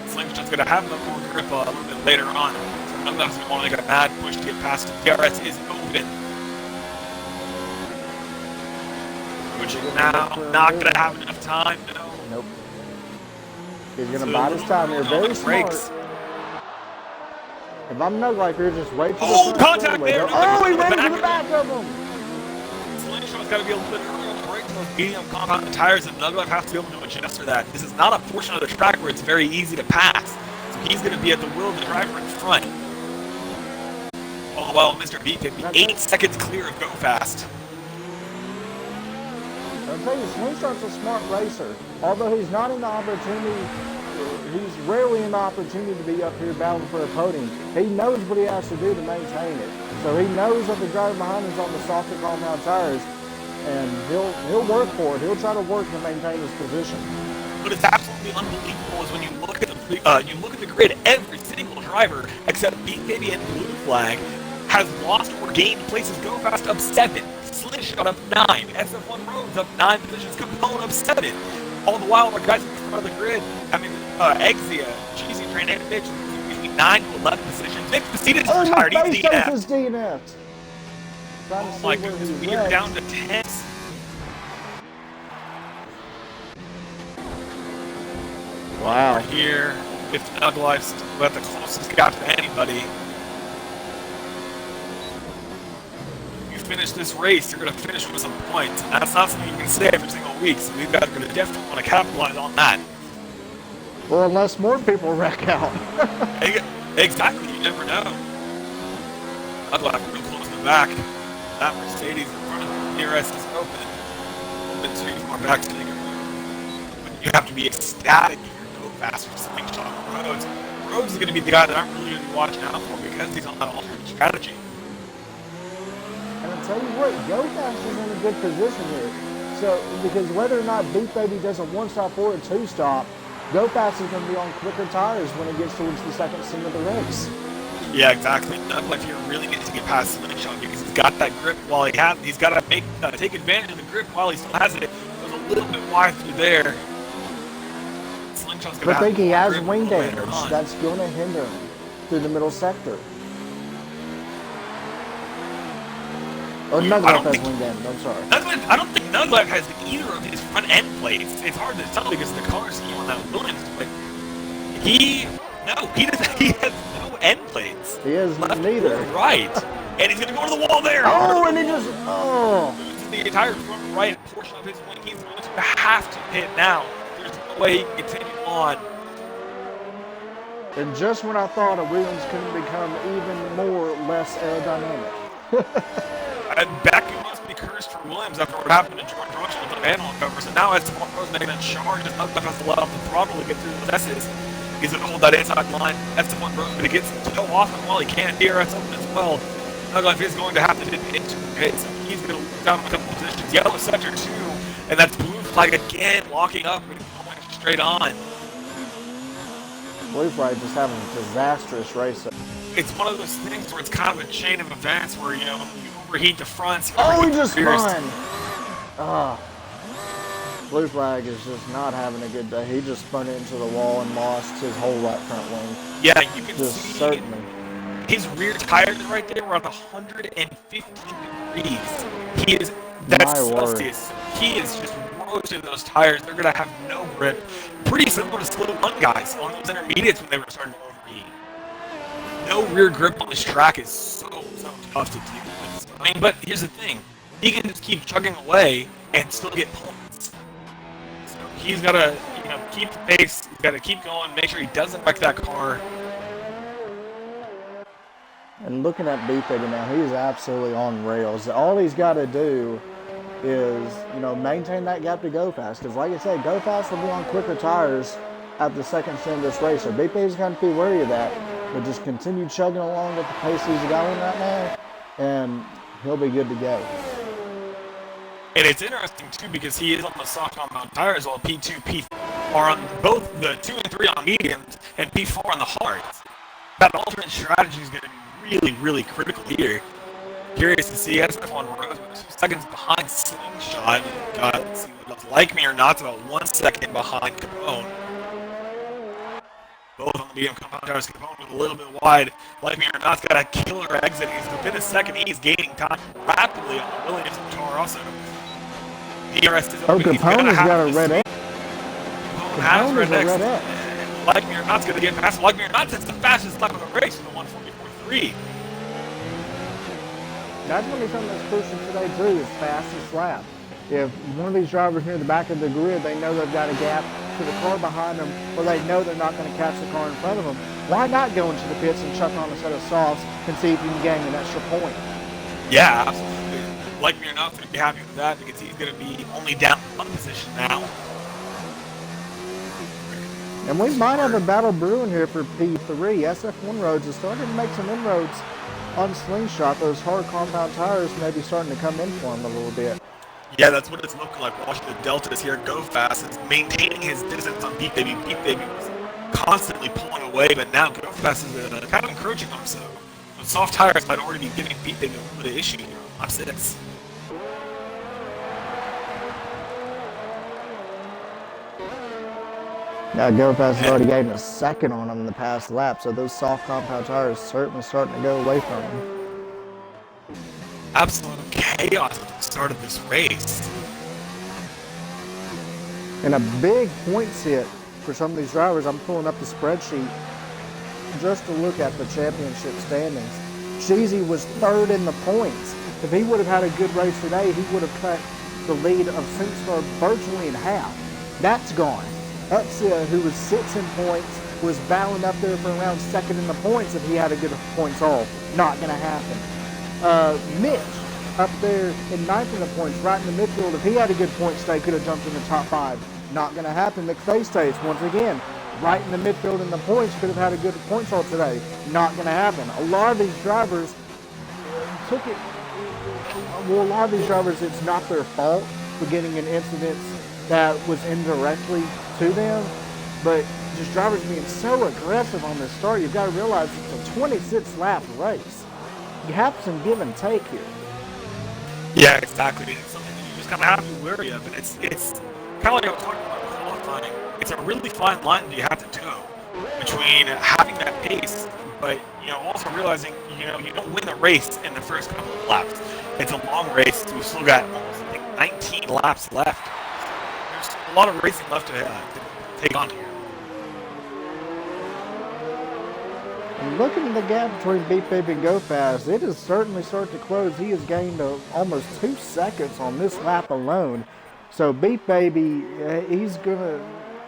Speaker 1: Slingshot's going to have the more grip a little bit later on. So Nuglight's going to want to make a mad push to get past him. DRS is open. Which is now not going to have enough time, no.
Speaker 2: Nope. He's going to bide his time here. Very smart. If I'm Nuglight here, just wait for the
Speaker 1: contact there.
Speaker 2: Oh, he ran into the back of him.
Speaker 1: Slingshot's got to be a little bit early on the brakes on those medium compound tires, and Nuglight has to be able to adjust for that. This is not a portion of the track where it's very easy to pass. So he's going to be at the will of the driver in front. All the while, Mr. B can be 8 seconds clear of Go Fast.
Speaker 2: I'll tell you, Slingshot's a smart racer. Although he's not in the opportunity, he's rarely in the opportunity to be up here battling for a podium. He knows what he has to do to maintain it. So he knows that the driver behind him is on the softer compound tires, and he'll work for it. He'll try to work to maintain his position.
Speaker 1: But it's absolutely unbelievable is when you look at the grid, every single driver except Beat Baby and Blue Flag has lost or gained places. Go Fast up 7. Slingshot up 9, SF1 Rose up 9 positions, Capone up 7. All the while, our guys in front of the grid, Exia, Cheesy Train, and Mitch between 9 to 11 positions. Nick Pacitas is retired, he's DNF'd. Oh my goodness, we are down to 10.
Speaker 2: Wow.
Speaker 1: We're here with Nuglight's at the closest gap to anybody. Finish this race, you're going to finish with some points. And that's not something you can say every single week, so we've got to definitely want to capitalize on that.
Speaker 2: Well, unless more people wreck out.
Speaker 1: Exactly, you never know. I'd like real close to the back. That Mercedes in front of the DRS is open. Open too far back to make it move. But you have to be ecstatic if you go fast for Slingshot. Rhodes is going to be the guy that I'm really going to be watching out for because he's on that alternate strategy.
Speaker 2: And I'll tell you what, Go Fast is in a good position here. So, because whether or not Beat Baby does a 1-stop or a 2-stop, Go Fast is going to be on quicker tires when it gets towards the second stint of the race.
Speaker 1: Yeah, exactly. Nuglight here really needs to get past Slingshot because he's got that grip while he has it. He's got to take advantage of the grip while he still has it. It was a little bit wide through there. Slingshot's going to have
Speaker 2: I think he has wing
Speaker 1: damage.
Speaker 2: That's going to hinder him through the middle sector. Oh, Nuglight has wing damage, I'm sorry.
Speaker 1: I don't think Nuglight has either of his front end plates. It's hard to tell because of the color scheme on that Williams, but he has no end plates.
Speaker 2: He has
Speaker 1: left
Speaker 2: neither.
Speaker 1: Or right. And he's going to go to the wall there.
Speaker 2: Oh, and he just,
Speaker 1: loses the entire front right portion of his wing. He's going to have to hit now. There's no way he can continue on.
Speaker 2: And just when I thought a Williams couldn't become even more less aerodynamic.
Speaker 1: And Baku must be cursed for Williams after what happened to George Russell with the manhole cover. So now SF1 Rose making a charge, and Nuglight has to let off the throttle to get through the S's. He's going to hold that inside line. SF1 Rose, but he gets to go off him while he can. DRS open as well. Nuglight is going to have to hit into the pits. He's going to lose down a couple positions. Yellow sector 2, and that's Blue Flag again, locking up and going straight on.
Speaker 2: Blue Flag just having a disastrous race.
Speaker 1: It's one of those things where it's kind of a chain of events where, you overheat the fronts.
Speaker 2: Oh, he just spun! Blue Flag is just not having a good day. He just spun into the wall and lost his whole right front wing.
Speaker 1: Yeah, you can
Speaker 2: just
Speaker 1: see
Speaker 2: certainly.
Speaker 1: His rear tires right there were at 115 degrees. That's Celsius. He is just most of those tires, they're going to have no grip. Pretty similar to Split 1 guys on those intermediates when they were starting to overheat. No rear grip on this track is so tough to deal with. I mean, but here's the thing. He can just keep chugging away and still get points. So he's got to, keep the pace. He's got to keep going, make sure he doesn't wreck that car.
Speaker 2: And looking at Beefheader now, he is absolutely on rails. All he's got to do is, maintain that gap to Go Fast. Because like I said, Go Fast will be on quicker tires at the second stint of this race. So Beefheader's going to be wary of that. But just continue chugging along at the pace he's going right now, and he'll be good to go.
Speaker 1: And it's interesting, too, because he is on the soft compound tires, while P2, P4 are on both the 2 and 3 on mediums, and P4 on the hards. That alternate strategy is going to be really critical here. Curious to see SF1 Rose, 2 seconds behind Slingshot. Let's see what else. Like Me or Not's about 1 second behind Capone. Both on the medium compound tires. Capone was a little bit wide. Like Me or Not's got a killer exit. He's within a second. He's gaining time rapidly on the Williams and Tar also. DRS is open.
Speaker 2: Capone has got a red X.
Speaker 1: Capone has red X. Like Me or Not's going to get past. Like Me or Not, it's the fastest lap of the race with a 144.3.
Speaker 2: That's going to be something that's crucial today, too, is fastest lap. If one of these drivers near the back of the grid, they know they've got a gap to the car behind them, or they know they're not going to catch the car in front of them, why not go into the pits and chuck on a set of softs and see if you can gain an extra point?
Speaker 1: Yeah, absolutely. Like Me or Not's going to be happy with that because he's going to be only down 1 position now.
Speaker 2: And we might have a battle brewing here for P3. SF1 Roads is starting to make some inroads on Slingshot. Those hard compound tires may be starting to come in for him a little bit.
Speaker 1: Yeah, that's what it's looking like. Watching the Deltas here go fast. Is maintaining his distance on Beat Baby. Beat Baby was constantly pulling away, but now go fast is kind of encouraging him. So the soft tires might already be giving Beat Baby a little bit of issue here on lap 6.
Speaker 2: Now Go Fast has already gained a second on him in the past lap, so those soft compound tires certainly starting to go away from him.
Speaker 1: Absolute chaos at the start of this race.
Speaker 2: And a big points hit for some of these drivers. I'm pulling up the spreadsheet just to look at the championship standings. Cheesy was 3rd in the points. If he would have had a good race today, he would have cut the lead of SingStar virtually in half. That's gone. Exia, who was 6th in points, was battling up there for around 2nd in the points if he had a good points haul. Not going to happen. Mitch, up there in 9th in the points, right in the midfield. If he had a good point stay, could have jumped in the top 5. Not going to happen. McFay stays, once again, right in the midfield in the points, could have had a good points haul today. Not going to happen. A lot of these drivers took it, well, a lot of these drivers, it's not their fault for getting in incidents that was indirectly to them, but just drivers being so aggressive on this start, you've got to realize it's a 26 lap race. You have some give and take here.
Speaker 1: Yeah, exactly. It's something that you just kind of have to be wary of, and it's kind of like I was talking about qualifying. It's a really fine line that you have to do between having that pace, but also realizing you don't win the race in the first couple of laps. It's a long race. We've still got almost 19 laps left. There's a lot of racing left to take on here.
Speaker 2: Looking at the gap between Beat Baby and Go Fast, it is certainly starting to close. He has gained almost 2 seconds on this lap alone. So Beat Baby,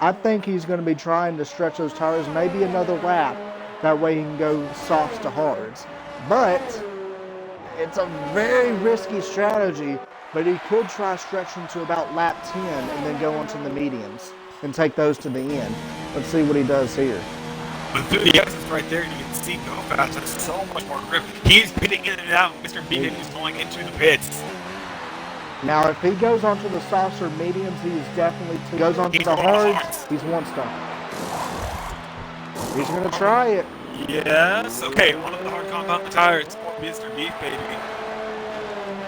Speaker 2: I think he's going to be trying to stretch those tires maybe another lap. That way he can go softs to hards. But it's a very risky strategy, but he could try stretching to about lap 10 and then go onto the mediums and take those to the end. Let's see what he does here.
Speaker 1: But through the exits right there, you can see Go Fast has so much more grip. He's pitting in and out. Mr. Beacon is going into the pits.
Speaker 2: Now, if he goes onto the softs or mediums, he is definitely goes onto the hards. He's one stop. He's going to try it.
Speaker 1: Yes. Okay, one of the hard compound tires for Mr. Beef Baby.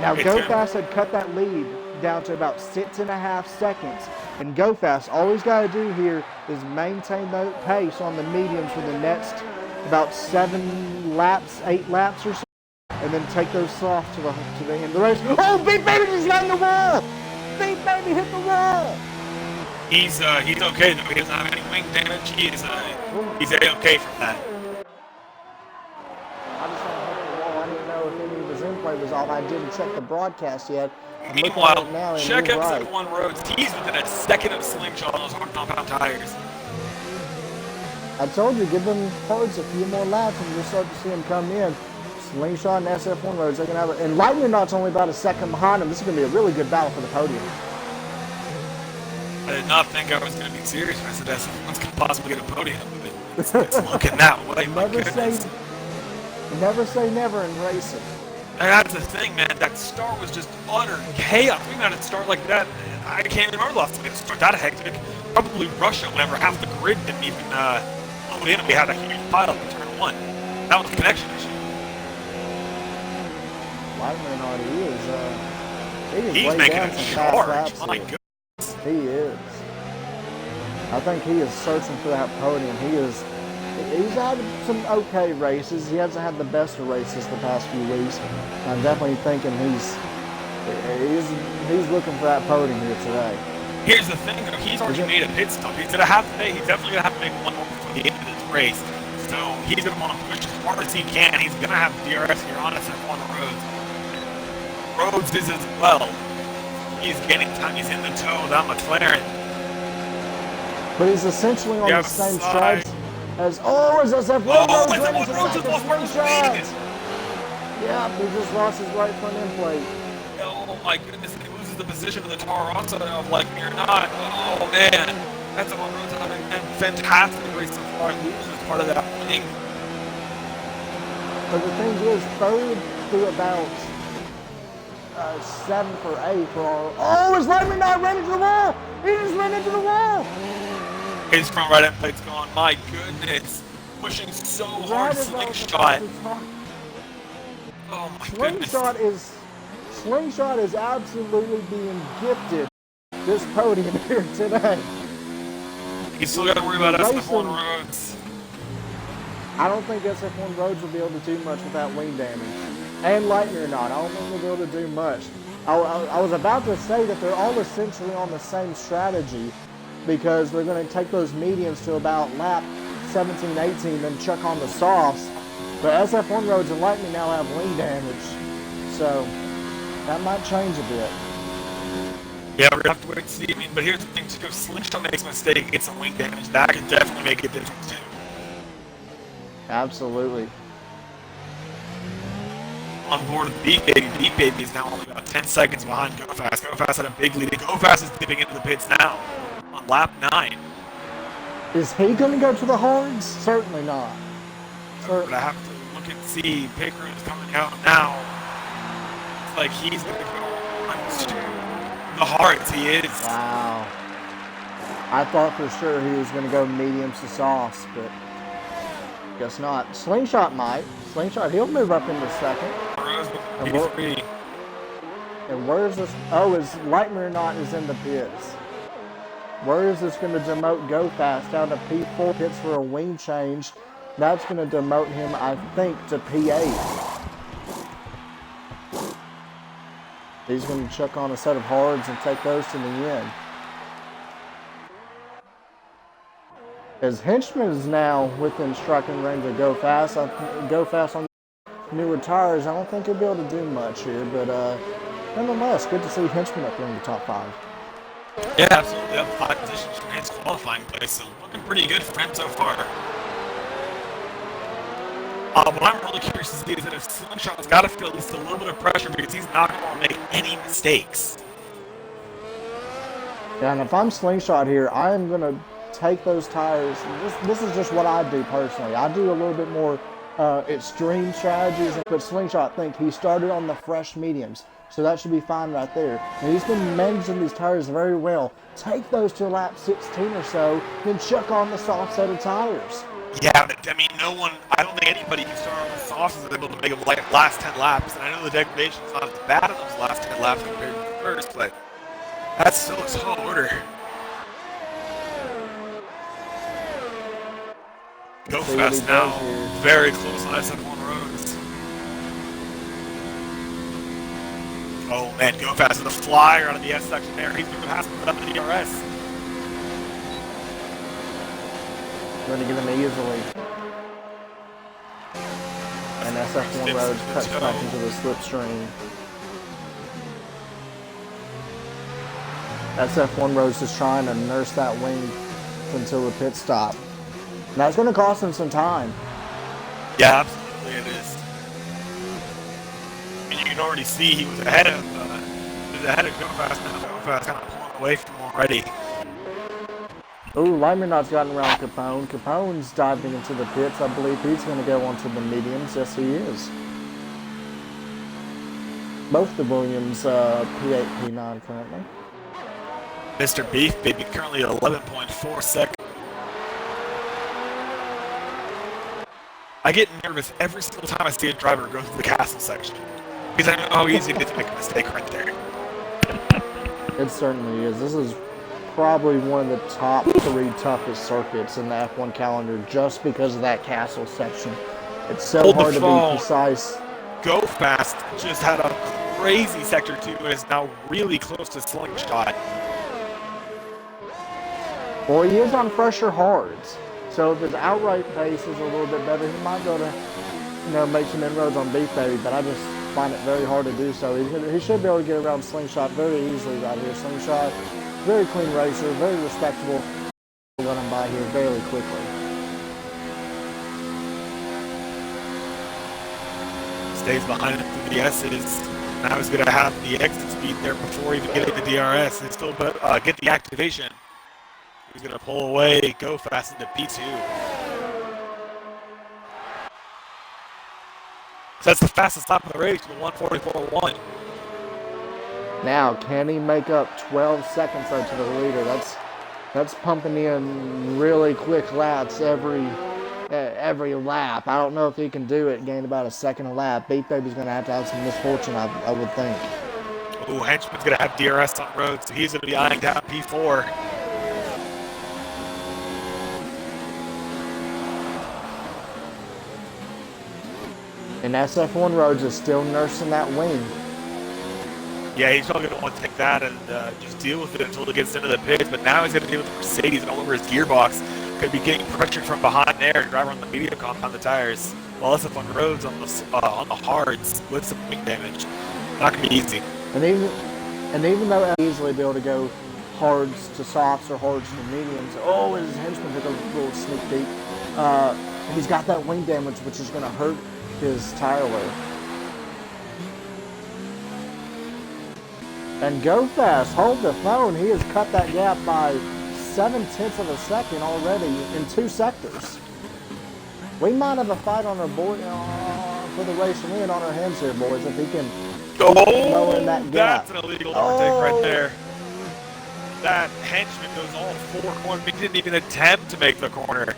Speaker 2: Now, Go Fast had cut that lead down to about 6.5 seconds. And Go Fast, all he's got to do here is maintain the pace on the mediums for the next about 7 laps, 8 laps or so, and then take those softs to the end of the race. Oh, Beat Baby just got in the wall! feet, baby, hit the wall.
Speaker 1: He's okay though. He doesn't have any wing damage. He's A-okay from that.
Speaker 2: I just want to hit the wall. I didn't know if any of his in-play was off. I didn't check the broadcast yet.
Speaker 1: Meanwhile,
Speaker 2: now,
Speaker 1: check
Speaker 2: you're
Speaker 1: episode
Speaker 2: right.
Speaker 1: 1 Rhodes. He's within a second of Slingshot on those hard compound tires.
Speaker 2: I told you, give them Rhodes a few more laps and you'll start to see him come in. Slingshot and SF1 Rhodes, they can have it. And Lightning Knot's only about a second behind him. This is going to be a really good battle for the podium.
Speaker 1: I did not think I was going to be serious when I said SF1's going to possibly get a podium. It's looking that way, my goodness.
Speaker 2: Never say never in racing.
Speaker 1: And that's the thing, man. That start was just utter chaos. We had a start like that. I can't remember the last time we had a start that hectic. Probably Russia, whenever half the grid didn't even load in. We had a huge pile in turn 1. That was a connection issue.
Speaker 2: Lightning Knot,
Speaker 1: he's making a charge. My goodness.
Speaker 2: He is. I think he is searching for that podium. He's had some okay races. He hasn't had the best of races the past few weeks. I'm definitely thinking he's looking for that podium here today.
Speaker 1: Here's the thing, though. He's already made a pit stop. He's definitely going to have to make one more before the end of this race. So he's going to want to push as hard as he can. He's going to have DRS here on us on the roads. Rhodes is as well. He's getting time. He's in the toe of that McLaren.
Speaker 2: But he's essentially on the same stripes as SF1 Rhodes ready to back a slingshot. Yeah, he just lost his right front end plate.
Speaker 1: Oh my goodness, he loses the position of the Toro Rosso of like you're not. Oh man, that's on Rhodes having been fantastic race so far. He loses part of that thing.
Speaker 2: But the thing is, third through about 7th or 8th are is Lightning Knot ran into the wall? He just ran into the wall.
Speaker 1: His front right end plate's gone. My goodness, pushing so hard. Slingshot. Oh my goodness.
Speaker 2: Slingshot is absolutely being gifted this podium here today.
Speaker 1: He's still got to worry about SF1 Rhodes.
Speaker 2: I don't think SF1 Rhodes will be able to do much without wing damage. And Lightning Knot, I don't think they'll be able to do much. I was about to say that they're all essentially on the same strategy because they're going to take those mediums to about lap 17, 18, then chuck on the softs. But SF1 Rhodes and Lightning now have wing damage, so that might change a bit.
Speaker 1: Yeah, we're going to have to wait and see. I mean, but here's the thing, too. If Slingshot makes a mistake and gets some wing damage, that could definitely make a difference, too.
Speaker 2: Absolutely.
Speaker 1: On board with Beat Baby. Beat Baby is now only about 10 seconds behind Go Fast. Go Fast had a big lead. Go Fast is dipping into the pits now on lap 9.
Speaker 2: Is he going to go to the hards? Certainly not.
Speaker 1: But I have to look and see. Picker is coming out now. It's like he's going to go to the hards. He is.
Speaker 2: Wow. I thought for sure he was going to go mediums to softs, but guess not. Slingshot might. Slingshot, he'll move up into second. And where is this? Oh, is Lightning Knot is in the pits. Where is this going to demote Go Fast down to P4 pits for a wing change? That's going to demote him, I think, to P8. He's going to chuck on a set of hards and take those to the end. As Henchman is now within striking range of Go Fast. Go Fast on newer tires. I don't think he'll be able to do much here, but nonetheless, good to see Henchman up there in the top 5.
Speaker 1: Yeah, absolutely. Up 5 positions from his qualifying place, so looking pretty good for him so far. What I'm really curious to see is that if Slingshot's got to feel at least a little bit of pressure because he's not going to make any mistakes.
Speaker 2: Yeah, and if I'm Slingshot here, I am going to take those tires. This is just what I do personally. I do a little bit more extreme strategies, but Slingshot, think he started on the fresh mediums, so that should be fine right there. And he's been managing these tires very well. Take those to lap 16 or so, then chuck on the soft set of tires.
Speaker 1: Yeah, but I mean, I don't think anybody can start on the softs is able to make them like last 10 laps, and I know the degradation's not as bad in those last 10 laps compared to the first, but that's still a tall order. Go Fast now, very close on SF1 Rhodes. Oh man, go fast with a flyer out of the S section there. He's going to pass it up to the DRS.
Speaker 2: Going to get him easily. And SF1 Roads cuts back into the slipstream. SF1 Roads is trying to nurse that wing until the pit stop. And that's going to cost him some time.
Speaker 1: Yeah, absolutely it is. And you can already see he was ahead of Go Fast now. Go Fast kind of pulling away from him already.
Speaker 2: Ooh, Leimernott's gotten around Capone. Capone's diving into the pits. I believe he's going to go onto the mediums. Yes, he is. Both the Williams P8, P9 currently.
Speaker 1: Mr. Beef Baby currently at 11.4 seconds. I get nervous every single time I see a driver go through the castle section because I know how easy it is to make a mistake right there.
Speaker 2: It certainly is. This is probably one of the top 3 toughest circuits in the F1 calendar just because of that castle section. It's so hard to be precise.
Speaker 1: Go Fast just had a crazy sector 2 and is now really close to slingshot.
Speaker 2: Well, he is on fresher hards. So if his outright pace is a little bit better, he might go to, make some inroads on Beef Baby, but I just find it very hard to do so. He should be able to get around Slingshot very easily right here. Slingshot, very clean racer, very respectable. Run him by here fairly quickly.
Speaker 1: Stays behind him through the S's. Now he's going to have the exit speed there before even getting the DRS and still get the activation. He's going to pull away, Go Fast into P2. So that's the fastest lap of the race with 1:44.1.
Speaker 2: Now, can he make up 12 seconds out to the leader? That's pumping in really quick laps every lap. I don't know if he can do it, gain about a second a lap. Beef Baby's going to have some misfortune, I would think.
Speaker 1: Ooh, Henchman's going to have DRS on road, so he's going to be eyeing down P4.
Speaker 2: And SF1 Roads is still nursing that wing.
Speaker 1: Yeah, he's probably going to want to take that and just deal with it until it gets into the pits. But now he's going to deal with the Mercedes all over his gearbox. Could be getting pressured from behind there. Driver on the medium compound the tires. While SF1 Roads on the hards with some wing damage. Not going to be easy.
Speaker 2: And even though he'll easily be able to go hards to softs or hards to mediums. Oh, his henchman took a little sneak peek. He's got that wing damage, which is going to hurt his tire wear. And Go Fast, hold the phone. He has cut that gap by 0.7 of a second already in 2 sectors. We might have a fight on our board for the race win on our hands here, boys, if he can lower that gap.
Speaker 1: That's an illegal overtake right there. That henchman goes all 4 corners. He didn't even attempt to make the corner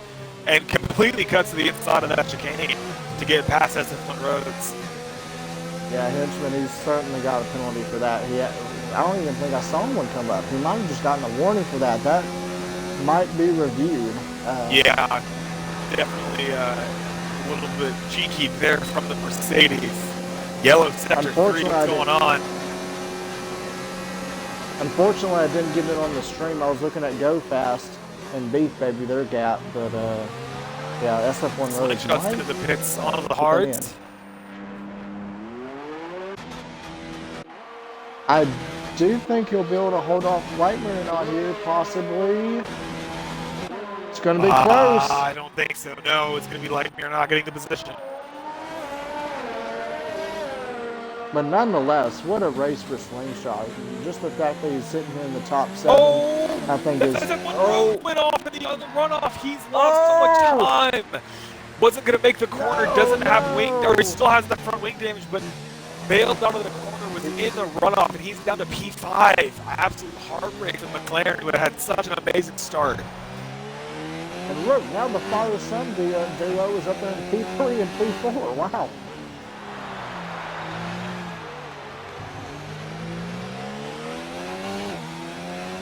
Speaker 1: and completely cuts to the inside of that chicane to get past SF1 Roads.
Speaker 2: Yeah, Henchman, he's certainly got a penalty for that. I don't even think I saw one come up. He might have just gotten a warning for that. That might be reviewed.
Speaker 1: Yeah, definitely a little bit cheeky there from the Mercedes. Yellow sector 3, what's going on?
Speaker 2: Unfortunately, I didn't get it on the stream. I was looking at Go Fast and Beef Baby, their gap, but yeah, SF1 Roads.
Speaker 1: Slingshots into the pits on the hards.
Speaker 2: I do think he'll be able to hold off Leimernott here, possibly. It's going to be close.
Speaker 1: I don't think so. No, it's going to be Leimernott getting the position.
Speaker 2: But nonetheless, what a race for Slingshot. Just the fact that he's sitting here in the top 7, I think is...
Speaker 1: went off in the other runoff. He's lost so much time. Wasn't going to make the corner. Doesn't have wing, or he still has the front wing damage, but bailed out of the corner. Was in the runoff, and he's down to P5. Absolute heartbreak for McLaren, who had such an amazing start.
Speaker 2: And look, now the father-son duo is up there in P3 and P4. Wow.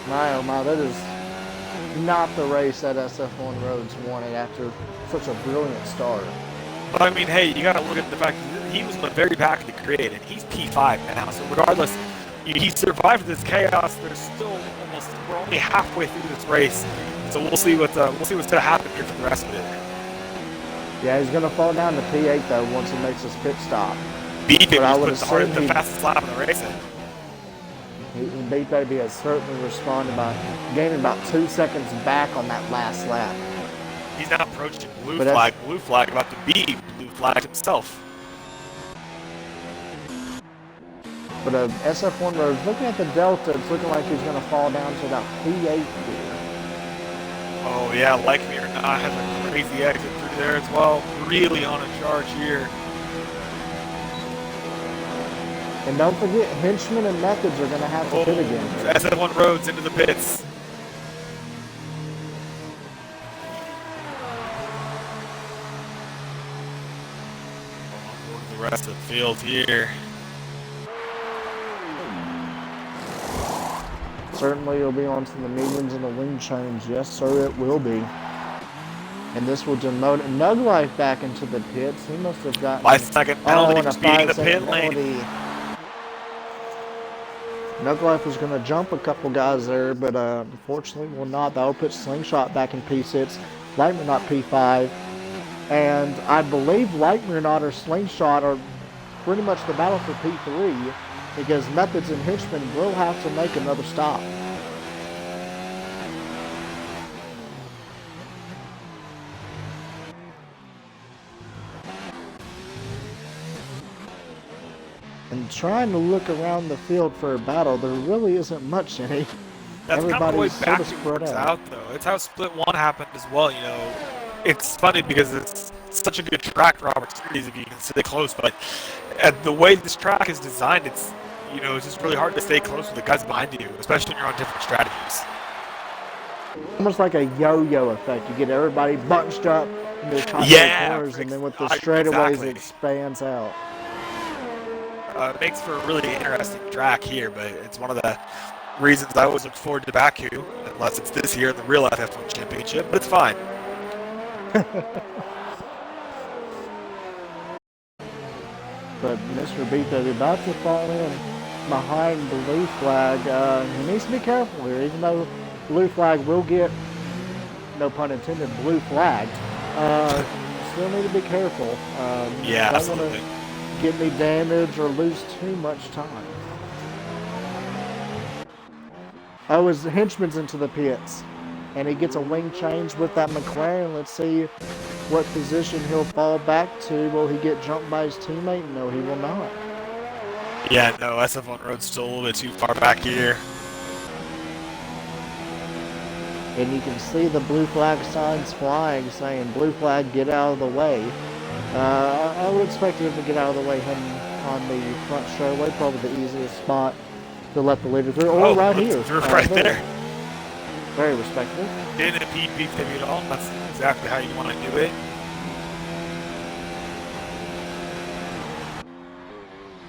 Speaker 2: My oh my, that is not the race that SF1 Roads wanted after such a brilliant start.
Speaker 1: But I mean, hey, you got to look at the fact that he was on the very back of the grid, and he's P5 now. So regardless, he survived this chaos. We're only halfway through this race, so we'll see what's going to happen here for the rest of it.
Speaker 2: Yeah, he's going to fall down to P8 though once he makes his pit stop.
Speaker 1: B-Baby was the fastest lap of the race.
Speaker 2: B-Baby has certainly responded by gaining about 2 seconds back on that last lap.
Speaker 1: He's now approaching blue flag, about to be blue flag himself.
Speaker 2: But SF1 Roads, looking at the Delta, it's looking like he's going to fall down to about P8 here.
Speaker 1: Oh yeah, like me or not, has a crazy exit through there as well. Really on a charge here.
Speaker 2: And don't forget, Henchman and Methods are going to have to pit again.
Speaker 1: SF1 Roads into the pits. The rest of the field here.
Speaker 2: Certainly it'll be onto the mediums and the wing change. Yes, sir, it will be. And this will demote Nug Life back into the pits. He must have gotten
Speaker 1: 5-second penalty for speeding the pit lane.
Speaker 2: Nug Life was going to jump a couple guys there, but unfortunately will not. That'll put Slingshot back in P6, Lightning not P5. And I believe Lightmere or Slingshot are pretty much the battle for P3 because Methods and Henchman will have to make another stop. And trying to look around the field for a battle, there really isn't much in it.
Speaker 1: That's kind of the way Baku works out, though. It's how Split 1 happened as well, you know. It's funny because it's such a good track for opportunities if you can stay close, but the way this track is designed, it's just really hard to stay close with the guys behind you, especially when you're on different strategies.
Speaker 2: Almost like a yo-yo effect. You get everybody bunched up into the top of the corners, and then with the straightaways, it expands out.
Speaker 1: It makes for a really interesting track here, but it's one of the reasons I always look forward to Baku, unless it's this year in the real FF1 Championship, but it's fine.
Speaker 2: But Mr. Beat about to fall in behind Blue Flag. He needs to be careful here, even though Blue Flag will get, no pun intended, blue flagged. Still need to be careful.
Speaker 1: Yeah, absolutely.
Speaker 2: Don't want to get any damage or lose too much time. Oh, his henchman's into the pits. And he gets a wing change with that McLaren. Let's see what position he'll fall back to. Will he get jumped by his teammate? No, he will not.
Speaker 1: Yeah, no, SF1 Road's still a little bit too far back here.
Speaker 2: And you can see the blue flag signs flying, saying, blue flag, get out of the way. I would expect him to get out of the way heading on the front straightaway, probably the easiest spot to let the leader through. Or right here.
Speaker 1: Right there.
Speaker 2: Very respectable.
Speaker 1: Didn't impede P-Baby at all. That's exactly how you want to do it.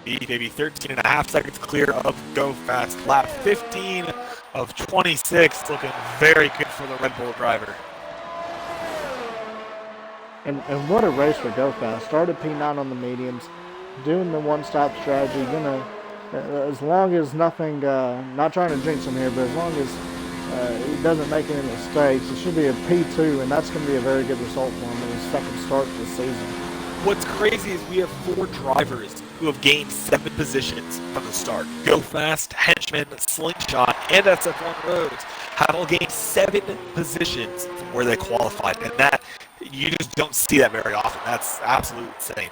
Speaker 1: P-Baby 13.5 seconds clear of Go Fast. Lap 15 of 26. Looking very good for the Red Bull driver.
Speaker 2: And what a race for Go Fast. Started P9 on the mediums. Doing the one-stop strategy. As long as nothing, not trying to jinx him here, but as long as he doesn't make any mistakes, it should be a P2, and that's going to be a very good result for him in his second start this season.
Speaker 1: What's crazy is we have 4 drivers who have gained 7 positions from the start. Go Fast, Henchman, Slingshot, and SF1 Roads have all gained 7 positions from where they qualified, and that you just don't see that very often. That's absolutely insane.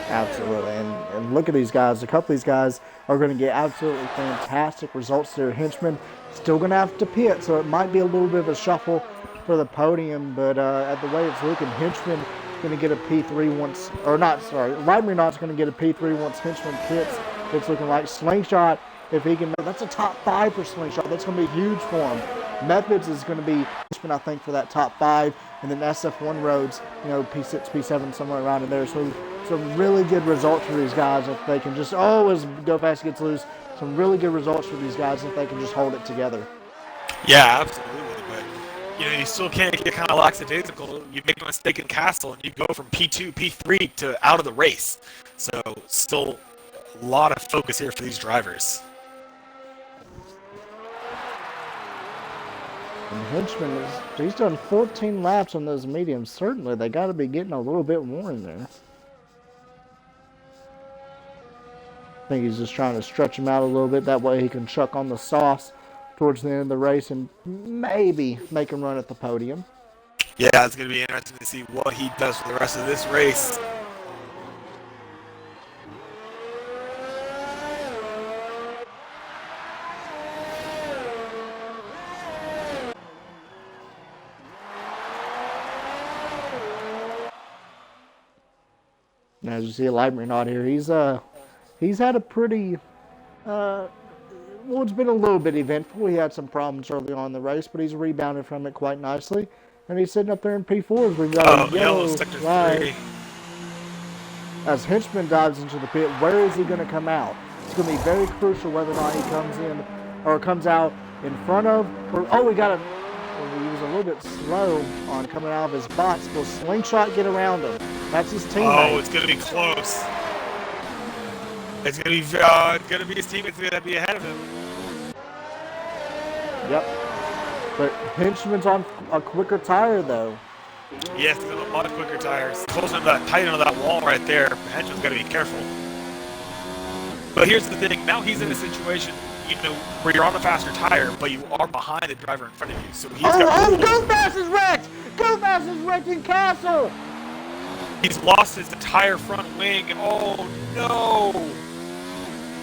Speaker 2: Absolutely, and look at these guys. A couple of these guys are going to get absolutely fantastic results. Their Henchmen still going to have to pit, so it might be a little bit of a shuffle for the podium, but at the way it's looking, Henchman going to get a P3 once, or not, sorry, Lightmere going to get a P3 once Henchman pits. It's looking like Slingshot, if he can, that's a top 5 for Slingshot. That's going to be huge for him. Methods is going to be Henchman, I think, for that top 5, and then SF1 Roads, P6, P7, somewhere around in there. So some really good results for these guys if they can just, as Go Fast gets loose, some really good results for these guys if they can just hold it together.
Speaker 1: Yeah, absolutely. But, you still can't get kind of lackadaisical. You make a mistake in Castle, and you go from P2, P3 to out of the race. So still a lot of focus here for these drivers.
Speaker 2: And Henchman he's done 14 laps on those mediums. Certainly, they got to be getting a little bit more in there. I think he's just trying to stretch him out a little bit. That way he can chuck on the sauce towards the end of the race and maybe make him run at the podium.
Speaker 1: Yeah, it's going to be interesting to see what he does for the rest of this race.
Speaker 2: And as you see, Lightman not here. He's had a pretty well, it's been a little bit eventful. He had some problems early on in the race, but he's rebounded from it quite nicely. And he's sitting up there in P4 as we've got a yellow flag. As Henchman dives into the pit, where is he going to come out? It's going to be very crucial whether or not he comes in or comes out in front of. Or, oh, he got a. He was a little bit slow on coming out of his box. Will Slingshot get around him? That's his teammate.
Speaker 1: Oh, it's going to be close. It's going to be his teammate's going to be ahead of him.
Speaker 2: Yep. But Henchman's on a quicker tire, though.
Speaker 1: Yes, he's on much quicker tires. Close him that tight on that wall right there. Henchman's got to be careful. But here's the thing. Now he's in a situation, where you're on a faster tire, but you are behind the driver in front of you. So he's got.
Speaker 2: Go Fast is wrecked! Go Fast is wrecked in Castle!
Speaker 1: He's lost his entire front wing. Oh no!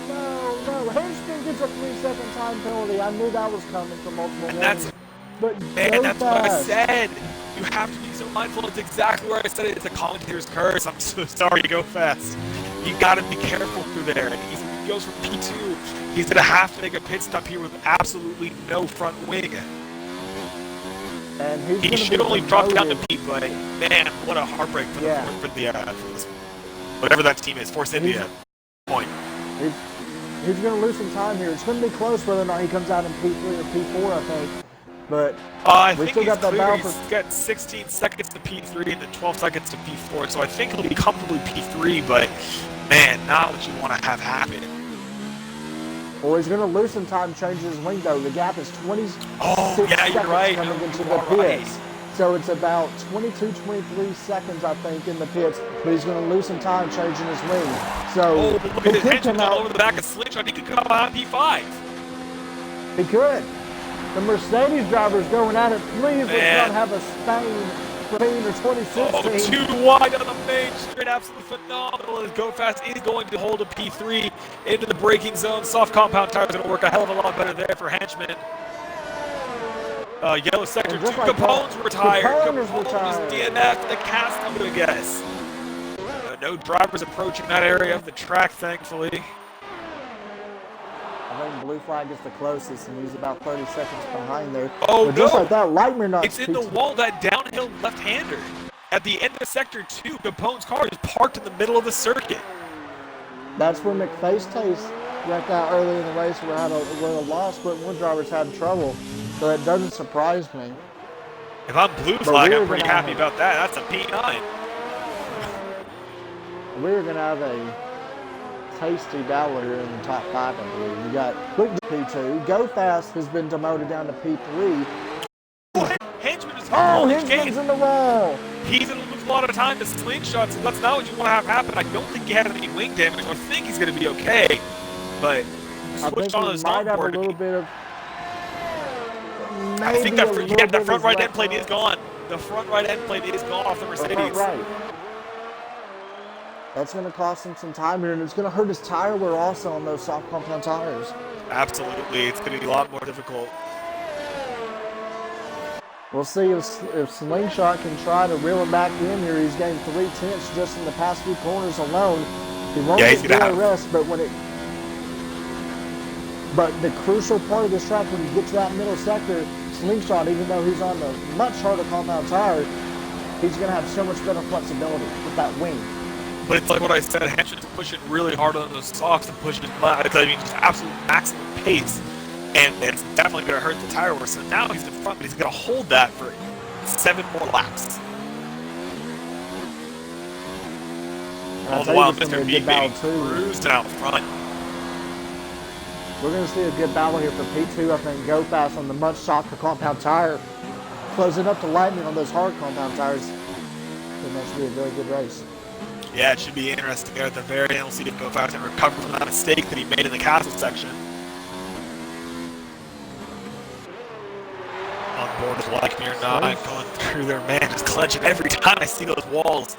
Speaker 2: No. Henchman gets a 3-second time penalty. I knew that was coming from multiple
Speaker 1: warnings. That's what I said. You have to be so mindful. It's exactly where I said it. It's a commentator's curse. I'm so sorry. Go Fast. You got to be careful through there. And he goes from P2. He's going to have to make a pit stop here with absolutely no front wing.
Speaker 2: And
Speaker 1: he should only drop down to P, but man, what a heartbreak for whatever that team is. Force India. Point.
Speaker 2: He's going to lose some time here. It's going to be close whether or not he comes out in P3 or P4, I think. But
Speaker 1: I
Speaker 2: we
Speaker 1: think
Speaker 2: still got that battle for.
Speaker 1: He's got 16 seconds to P3 and then 12 seconds to P4, so I think he'll be comfortably P3. But man, not what you want to have happen.
Speaker 2: Well, he's going to lose some time changing his wing, though. The gap is 26 seconds coming into the pits. Right. So it's about 22, 23 seconds, I think, in the pits. But he's going to lose some time changing his wing. So
Speaker 1: look at his Henchman all over the back of Slingshot. He could come out behind P5.
Speaker 2: He could. The Mercedes driver's going at it. Please let's not have a Spain 15 or 2016.
Speaker 1: Oh, too wide on the main straight. Absolutely phenomenal. As Go Fast is going to hold a P3 into the braking zone. Soft compound tires going to work a hell of a lot better there for Henchman. Yellow sector 2. Capone's retired. Capone is DNF'd. The cast, I'm going to guess. No drivers approaching that area of the track, thankfully.
Speaker 2: I think Blue Flag is the closest, and he's about 30 seconds behind there.
Speaker 1: Oh,
Speaker 2: but just like that, Lightman not.
Speaker 1: It's in the wall, that downhill left-hander. At the end of Sector 2, Capone's car is parked in the middle of the circuit.
Speaker 2: That's where McFace Taste wrecked out early in the race where a loss, but one driver's had trouble. So it doesn't surprise me.
Speaker 1: If I'm Blue Flag, I'm pretty happy about that. That's a P9.
Speaker 2: We're going to have a tasty battle here in the top 5, I believe. We got Quick P2. Go Fast has been demoted down to P3.
Speaker 1: Henchman is
Speaker 2: Henchman's in the wall.
Speaker 1: He's going to lose a lot of time to Slingshot, so that's not what you want to have happen. I don't think he has any wing damage. I think he's going to be okay. But switched on his onboard.
Speaker 2: A little bit of.
Speaker 1: I think that front right end plate is gone. The front right end plate is gone off the Mercedes.
Speaker 2: Right. That's going to cost him some time here, and it's going to hurt his tire wear also on those soft compound tires.
Speaker 1: Absolutely. It's going to be a lot more difficult.
Speaker 2: We'll see if Slingshot can try to reel him back in here. He's gained 3/10 just in the past few corners alone. He won't get DRS, but the crucial part of this track, when you get to that middle sector, Slingshot, even though he's on the much harder compound tire, he's going to have so much better flexibility with that wing.
Speaker 1: But it's like what I said, Henchman's pushing really hard on those softs and pushing just absolute maximum pace. and it's definitely going to hurt the tire wear. So now he's in front, but he's going to hold that for 7 more laps. All the while, Mr. Beat being cruised out front.
Speaker 2: We're going to see a good battle here for P2. I think Go Fast on the much softer compound tire, closing up to Lightning on those hard compound tires. I think that should be a very good race.
Speaker 1: Yeah, it should be interesting there at the very end. We'll see if Go Fast can recover from that mistake that he made in the castle section. On board with like me or not, going through there, man, just clenching every time I see those walls.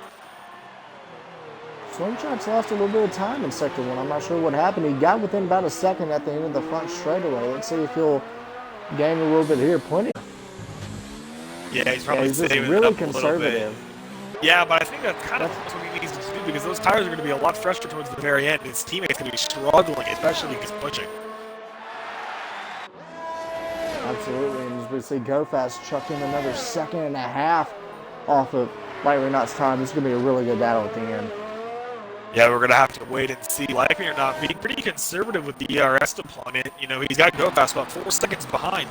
Speaker 2: Slingshot's lost a little bit of time in Sector 1. I'm not sure what happened. He got within about a second at the end of the front straightaway. Let's see if he'll gain a little bit here. Plenty.
Speaker 1: Yeah, he's probably
Speaker 2: just
Speaker 1: saving
Speaker 2: really
Speaker 1: it up
Speaker 2: conservative.
Speaker 1: A little bit. Yeah, but I think that's kind of what he needs to do because those tires are going to be a lot fresher towards the very end. His teammates are going to be struggling, especially if he's pushing.
Speaker 2: Absolutely, and as we see Go Fast chuck in another 1.5 seconds off of Lightning Knot's time, this is going to be a really good battle at the end.
Speaker 1: Yeah, we're going to have to wait and see. Like me or not, being pretty conservative with the ERS deployment. You know, he's got Go Fast about 4 seconds behind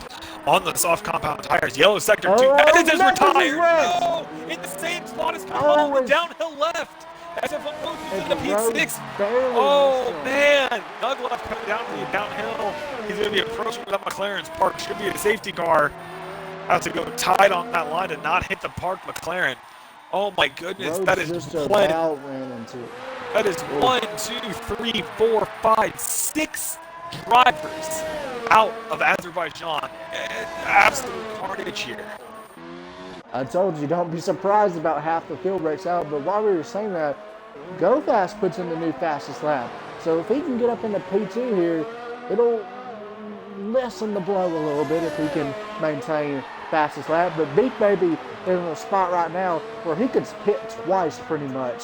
Speaker 1: on the soft compound tires. Yellow Sector 2. That is retired. No! In the same spot as on the downhill left. SFO goes into P6. Oh, man. Nug left coming down to the downhill. He's going to be approaching without McLaren's park. Should be a safety car. Has to go tight on that line to not hit the parked McLaren. Oh, my goodness. That is plenty. That is 1, 2, 3, 4, 5, 6 drivers out of Azerbaijan. Absolute carnage here.
Speaker 2: I told you, don't be surprised about half the field breaks out, but while we were saying that, Go Fast puts in the new fastest lap. So if he can get up into P2 here, it'll lessen the blow a little bit if he can maintain fastest lap. But Beat Baby is in a spot right now where he could pit twice pretty much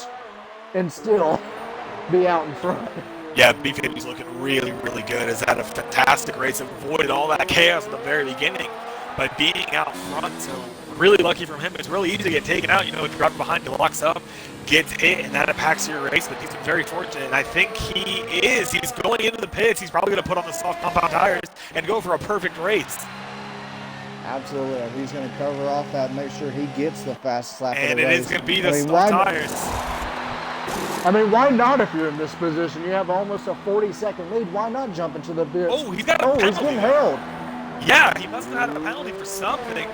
Speaker 2: and still be out in front.
Speaker 1: Yeah, Beat Baby's looking really, really good. Has had a fantastic race, avoided all that chaos at the very beginning by being out front. So really lucky from him. It's really easy to get taken out. You know, if the driver behind you locks up, gets hit, and that impacts your race. But he's been very fortunate, and I think he is. He's going into the pits. He's probably going to put on the soft compound tires and go for a perfect race.
Speaker 2: Absolutely. He's going to cover off that, make sure he gets the fastest lap
Speaker 1: and
Speaker 2: of the race.
Speaker 1: And it is going to be the soft tires.
Speaker 2: I mean, why not if you're in this position? You have almost a 40-second lead. Why not jump into the pits?
Speaker 1: Oh, he's got a penalty.
Speaker 2: He's getting held.
Speaker 1: Yeah, he must have had a penalty for something.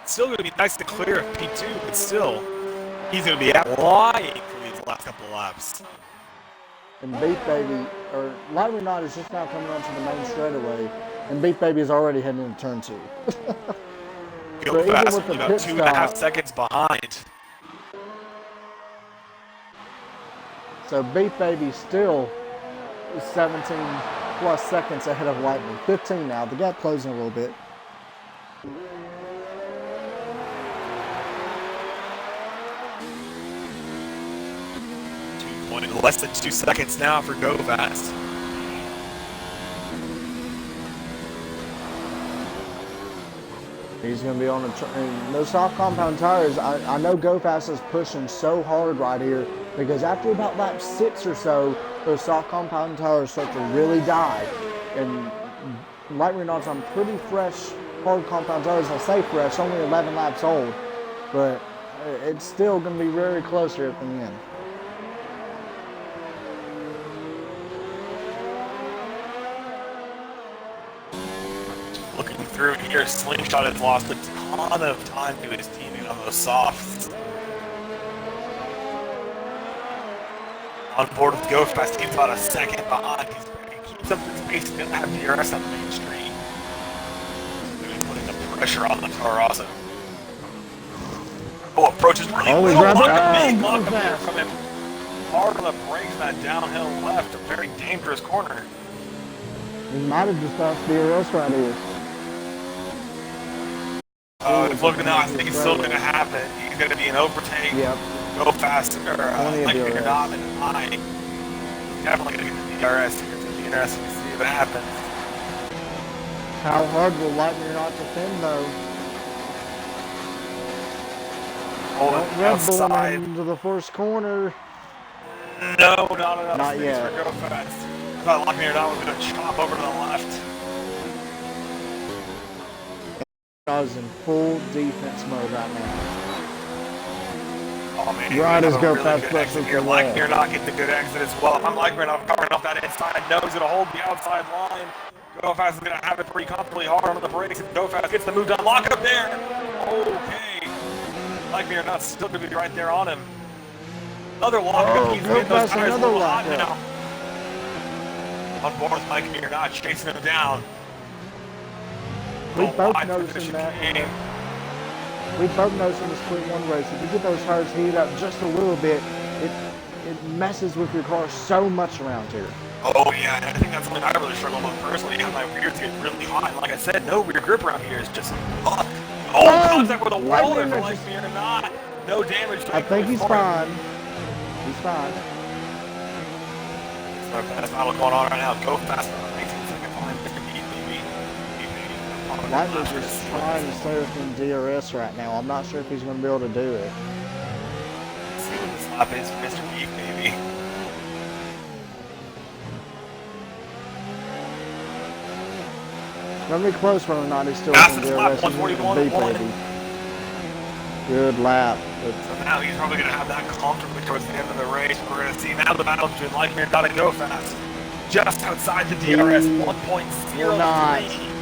Speaker 1: It's still going to be nice to clear of P2, but still, he's going to be flying for these last couple of laps.
Speaker 2: And Beat Baby, or Lightning Knot is just now coming onto the main straightaway, and Beat Baby is already heading into turn 2.
Speaker 1: Go fast, about 2.5 seconds behind.
Speaker 2: So Beat Baby still is 17 plus seconds ahead of Lightning. 15 now. The gap closing a little bit.
Speaker 1: Less than 2 seconds now for Go Fast.
Speaker 2: He's going to be on those soft compound tires. I know Go Fast is pushing so hard right here because after about lap 6 or so, those soft compound tires start to really die. And Lightning Knot's on pretty fresh hard compound tires. I say fresh, only 11 laps old, but it's still going to be very close here at the end.
Speaker 1: Looking through here, Slingshot has lost a ton of time to his teaming on those softs. On board with Go Fast, he's about a second behind. He keeps up the pace, he doesn't have DRS on the main street. Really putting the pressure on the car also. Oh, approaches really well. Big lock up here from him. Hard on the brakes, that downhill left, a very dangerous corner.
Speaker 2: He might have just lost DRS right here.
Speaker 1: It's looking now, I think it's still going to happen. He's going to be an overtake.
Speaker 2: Yep.
Speaker 1: Go faster, like you're not in high. Definitely going to get the DRS here. It's going to be interesting to see what happens.
Speaker 2: How hard will Lightning Knot defend, though?
Speaker 1: Don't
Speaker 2: Red Bull into the first corner.
Speaker 1: No, not enough.
Speaker 2: Not yet.
Speaker 1: For Go Fast. I thought Lightning Knot was going to chop over to the left.
Speaker 2: I was in full defense mode right now.
Speaker 1: Oh man,
Speaker 2: Right as go
Speaker 1: really
Speaker 2: fast
Speaker 1: good
Speaker 2: pressure
Speaker 1: exit here. Like you're not getting the good exit as well. If I'm like I'm covering off that inside nose, it'll hold the outside line. Go Fast is gonna have it pretty comfortably hard on the brakes. Go Fast gets the move done. Lock it up there. Okay. Like me or not, still gonna be right there on him. Another lockup. He's getting those tires a little hot now. On board with Mike or not, chasing him down.
Speaker 2: We both noticed that. We both noticed in this quick one race, if you get those tires heated up just a little bit, it messes with your car so much around here.
Speaker 1: Oh yeah, I think that's something I really struggle with personally. My rears get really hot, and like I said, no rear grip around here is just hot. Oh, contact with a wall there for like me or not. No damage.
Speaker 2: I think he's fine. He's fine.
Speaker 1: So that's not what's going on right now. Go Fast. 18 second line.
Speaker 2: Lightner's just trying to stay within DRS right now. I'm not sure if he's going to be able to do it.
Speaker 1: Let's see what this lap is for Mr. Beef, baby.
Speaker 2: It's going to be close whether or not he's still within DRS.
Speaker 1: 141.
Speaker 2: Baby. Good lap.
Speaker 1: So now he's probably going to have that comfortably towards the end of the race. We're going to see now the battle between Lightner and Go Fast. Just outside the DRS, 1.03.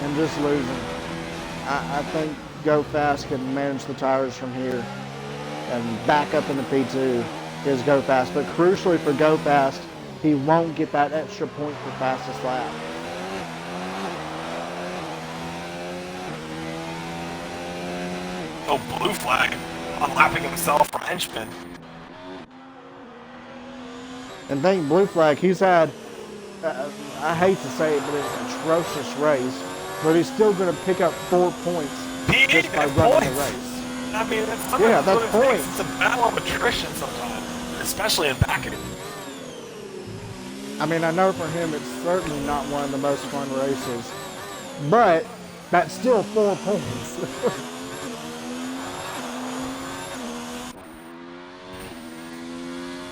Speaker 2: And just losing. I think Go Fast can manage the tires from here and back up into P2 is Go Fast. But crucially for Go Fast, he won't get that extra point for fastest lap.
Speaker 1: Oh, blue flag, unlapping himself from Henchman.
Speaker 2: And thank blue flag, he's had, I hate to say it, but an atrocious race. But he's still going to pick up 4 points just by running the race.
Speaker 1: I mean, that's
Speaker 2: points.
Speaker 1: It's a battle of attrition sometimes, especially in Baku.
Speaker 2: I mean, I know for him it's certainly not one of the most fun races, but that's still 4 points.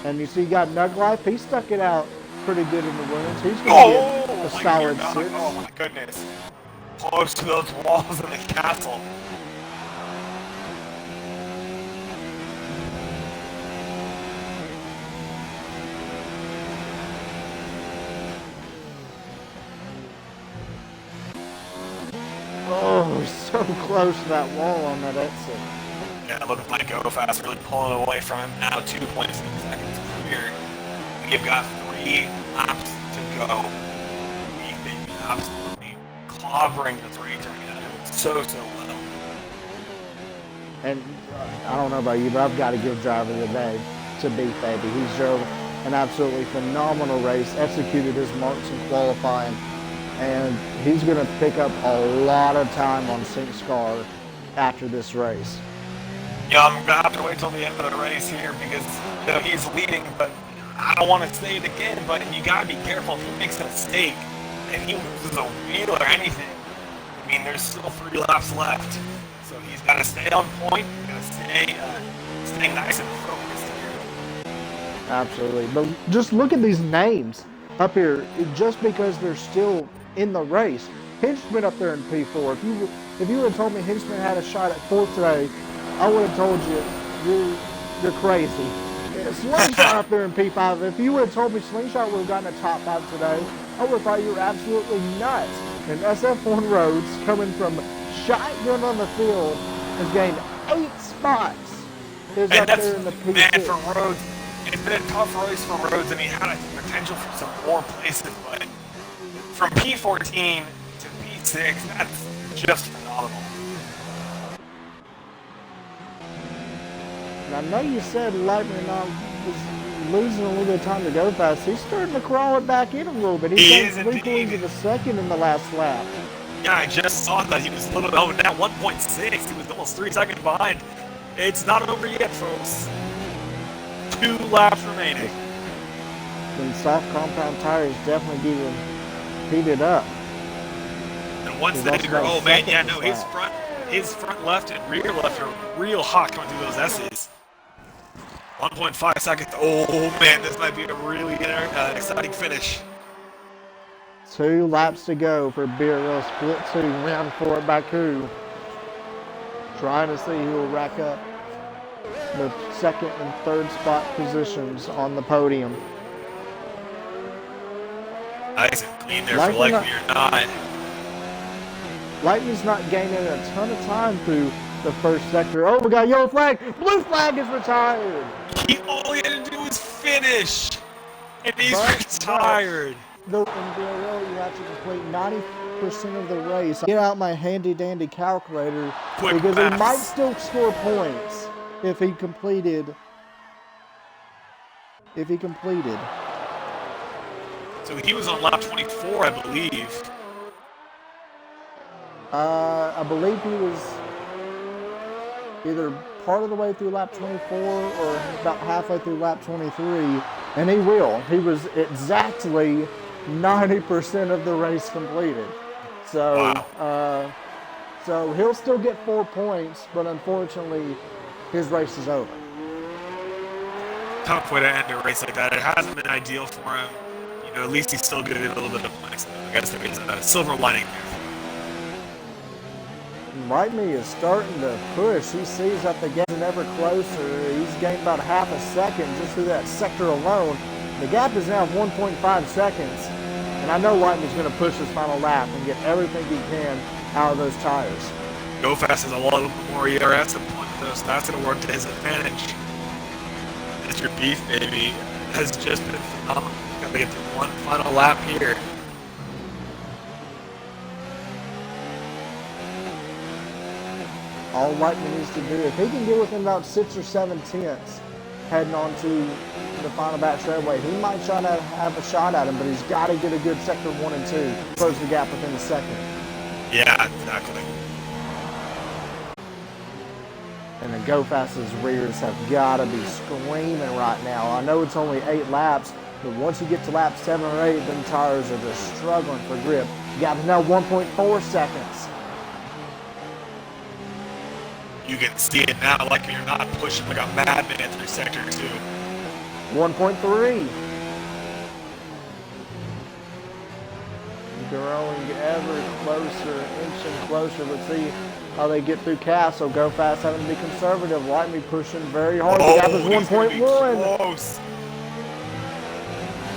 Speaker 2: And you see, you got Nug Life. He stuck it out pretty good in the wins. He's going to get a solid 6.
Speaker 1: Oh my goodness. Close to those walls in the castle.
Speaker 2: Oh, so close to that wall on that exit.
Speaker 1: Yeah, it looks like Go Fast really pulling away from him now. 2.6 seconds clear. We've got 3 laps to go. We've been absolutely clobbering the 3 turning at him so well.
Speaker 2: And I don't know about you, but I've got to give driver of the day to Beef Baby. He's drove an absolutely phenomenal race, executed his marks in qualifying, and he's going to pick up a lot of time on Sync's car after this race.
Speaker 1: Yeah, I'm going to have to wait till the end of the race here because he's leading, but I don't want to say it again, but you got to be careful if he makes a mistake and he loses a wheel or anything. I mean, there's still 3 laps left, so he's got to stay on point, he's got to stay nice and focused here.
Speaker 2: Absolutely, but just look at these names up here, just because they're still in the race. Hinchman up there in P4. If you would have told me Hinchman had a shot at 4th today, I would have told you you're crazy. Slingshot up there in P5. If you would have told me Slingshot would have gotten a top 5 today, I would have thought you were absolutely nuts. And SF1 Roads, coming from shotgun on the field, has gained 8 spots. Is up there in the P6.
Speaker 1: Man, for Rhodes, it's been a tough race for Rhodes, and he had potential for some more places, but from P14 to P6, that's just phenomenal.
Speaker 2: And I know you said Lightning was losing a little bit of time to Go Fast. He's starting to crawl it back in a little bit. He's got 3/4 of a second in the last lap.
Speaker 1: Yeah, I just saw that he was a little over now, 1.6. He was almost 3 seconds behind. It's not over yet, folks. 2 laps remaining.
Speaker 2: And soft compound tires definitely get him heated up.
Speaker 1: And once they go, oh man, yeah, no, his front left and rear left are real hot coming through those S's. 1.5 seconds. Oh man, this might be a really exciting finish.
Speaker 2: 2 laps to go for BRL Split 2, round 4 at Baku. Trying to see who will rack up the 2nd and 3rd spot positions on the podium.
Speaker 1: Nice and clean there for Like Me or Not.
Speaker 2: Lightning's not gaining a ton of time through the first sector. Oh, we got yellow flag. Blue flag is retired.
Speaker 1: All he had to do was finish, and he's retired.
Speaker 2: In BRL, you have to complete 90% of the race. Get out my handy-dandy calculator because he might still score points if he completed.
Speaker 1: So he was on lap 24, I believe.
Speaker 2: I believe he was either part of the way through lap 24 or about halfway through lap 23, and he will. He was exactly 90% of the race completed. So,
Speaker 1: wow.
Speaker 2: So he'll still get 4 points, but unfortunately, his race is over.
Speaker 1: Tough way to end a race like that. It hasn't been ideal for him. You know, at least he's still getting a little bit of points. I guess there is a silver lining there.
Speaker 2: Like Me is starting to push. He sees that the gap is ever closer. He's gained about half a second just through that sector alone. The gap is now 1.5 seconds. And I know Lightman's going to push this final lap and get everything he can out of those tires.
Speaker 1: Go Fast has a lot more ERS at point though, so that's going to work to his advantage. Mr. Beef Baby has just been phenomenal. Got to get through one final lap here.
Speaker 2: All Lightman needs to do, if he can get within about 6 or 7 tenths heading on to the final back straightaway, he might have a shot at him, but he's got to get a good sector 1 and 2, close the gap within a second.
Speaker 1: Yeah, exactly.
Speaker 2: And the Go Fast's rears have got to be screaming right now. I know it's only 8 laps, but once you get to lap 7 or 8, them tires are just struggling for grip. The gap is now 1.4 seconds.
Speaker 1: You can see it now, like you're not pushing like a madman through sector 2.
Speaker 2: 1.3. Growing ever closer, inching closer. Let's see how they get through Castle. Go Fast having to be conservative. Like Me pushing very hard. The gap is 1.1.
Speaker 1: Close.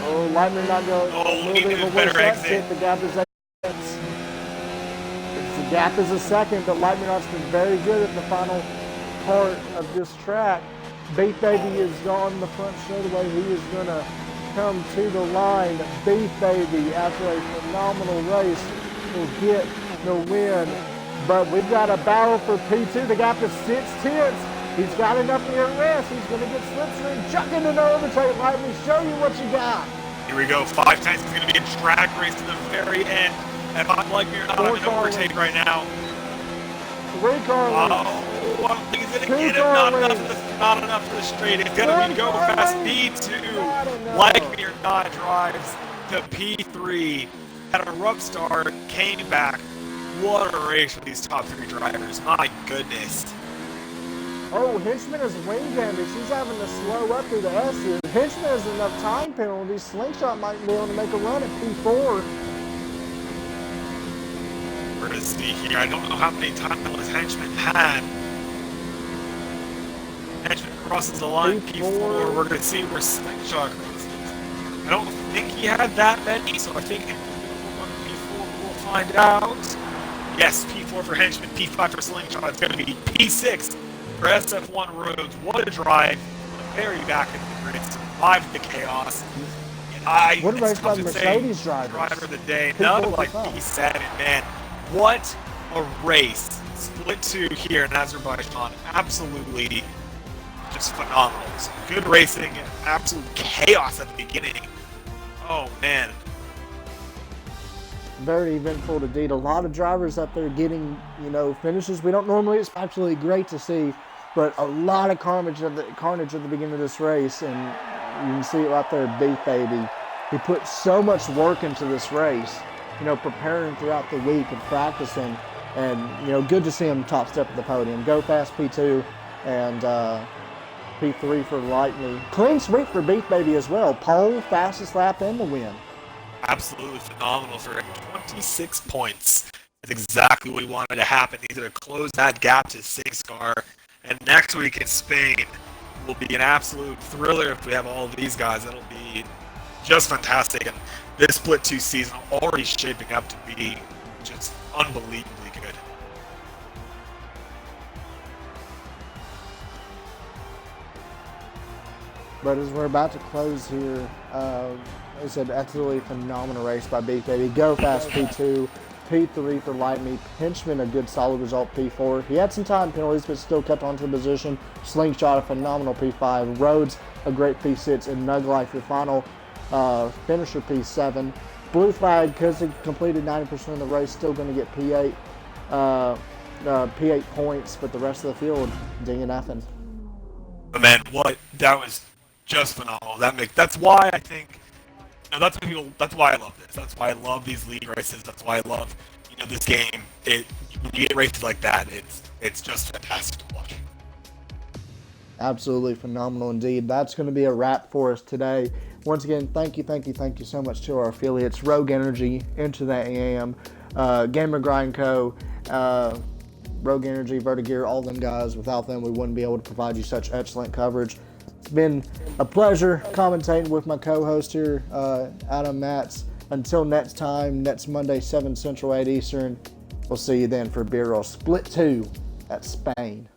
Speaker 2: Oh, Lightman not going.
Speaker 1: Oh, he needs a better exit.
Speaker 2: The gap is 8 seconds. The gap is a second, but Lightman's been very good at the final part of this track. Beef Baby is on the front straightaway. He is going to come to the line. Beef Baby, after a phenomenal race, will get the win. But we've got a battle for P2. The gap is 6 tenths. He's got enough to rest. He's going to get slipstream, chucking in to overtake Lightman. Show you what you got.
Speaker 1: Here we go. 5 times. It's going to be a drag race to the very end. If I'm like you're not on an overtake right now.
Speaker 2: 3 car
Speaker 1: Oh, I don't think he's going to get him. Not enough for the straight. It's going to be Go Fast P2. Like Me or Not drives to P3. Had a rough start, came back. What a race with these top 3 drivers. My goodness.
Speaker 2: Oh, Henchman is wing damage. He's having to slow up through the S's. Henchman has enough time penalties. Slingshot might be able to make a run at P4.
Speaker 1: We're going to see here. I don't know how many time penalties Henchman had. Henchman crosses the line, P4. We're going to see where Slingshot crosses. I don't think he had that many, so I think P4 we'll find out. Yes, P4 for Henchman, P5 for Slingshot. It's going to be P6 for SF1 Roads. What a drive. Very back in the grid. Survived the chaos.
Speaker 2: What a race by the Mercedes driver
Speaker 1: of the day. Another like P7, man. What a race. Split 2 here in Azerbaijan. Absolutely just phenomenal. Some good racing, absolute chaos at the beginning. Oh, man.
Speaker 2: Very eventful indeed. A lot of drivers up there getting, finishes we don't normally. It's actually great to see, but a lot of carnage at the beginning of this race, and you can see it right there, Beef Baby. He put so much work into this race, preparing throughout the week and practicing, and good to see him top step at the podium. Go Fast P2 and P3 for Lightning. Clean sweep for Beef Baby as well. Pole, fastest lap, and the win.
Speaker 1: Absolutely phenomenal for 26 points. That's exactly what we wanted to happen. Either to close that gap to SingScar, and next week in Spain will be an absolute thriller if we have all of these guys. That'll be just fantastic. And this Split 2 season already shaping up to be just unbelievably good.
Speaker 2: But as we're about to close here, it's an absolutely phenomenal race by Beef Baby. Go Fast P2, P3 for Light Me, Pinchman a good solid result P4. He had some time penalties but still kept on to the position. Slingshot a phenomenal P5, Rhodes a great P6, and Nug Life your final finisher P7. Blue Flag, because he completed 90% of the race, still going to get P8. P8 points, but the rest of the field, ding and effing.
Speaker 1: But man, that was just phenomenal. That's why I think, that's why I love this. That's why I love these league races. That's why I love, this game. When you get races like that, it's just fantastic to watch.
Speaker 2: Absolutely phenomenal indeed. That's going to be a wrap for us today. Once again, thank you so much to our affiliates, Rogue Energy, Into the AM, Gamer Grind Co., Rogue Energy, Vertigear, all them guys. Without them, we wouldn't be able to provide you such excellent coverage. It's been a pleasure commentating with my co-host here, Adam Matz. Until next time, next Monday, 7 Central, 8 Eastern, we'll see you then for Beer Roll Split 2 at Spain.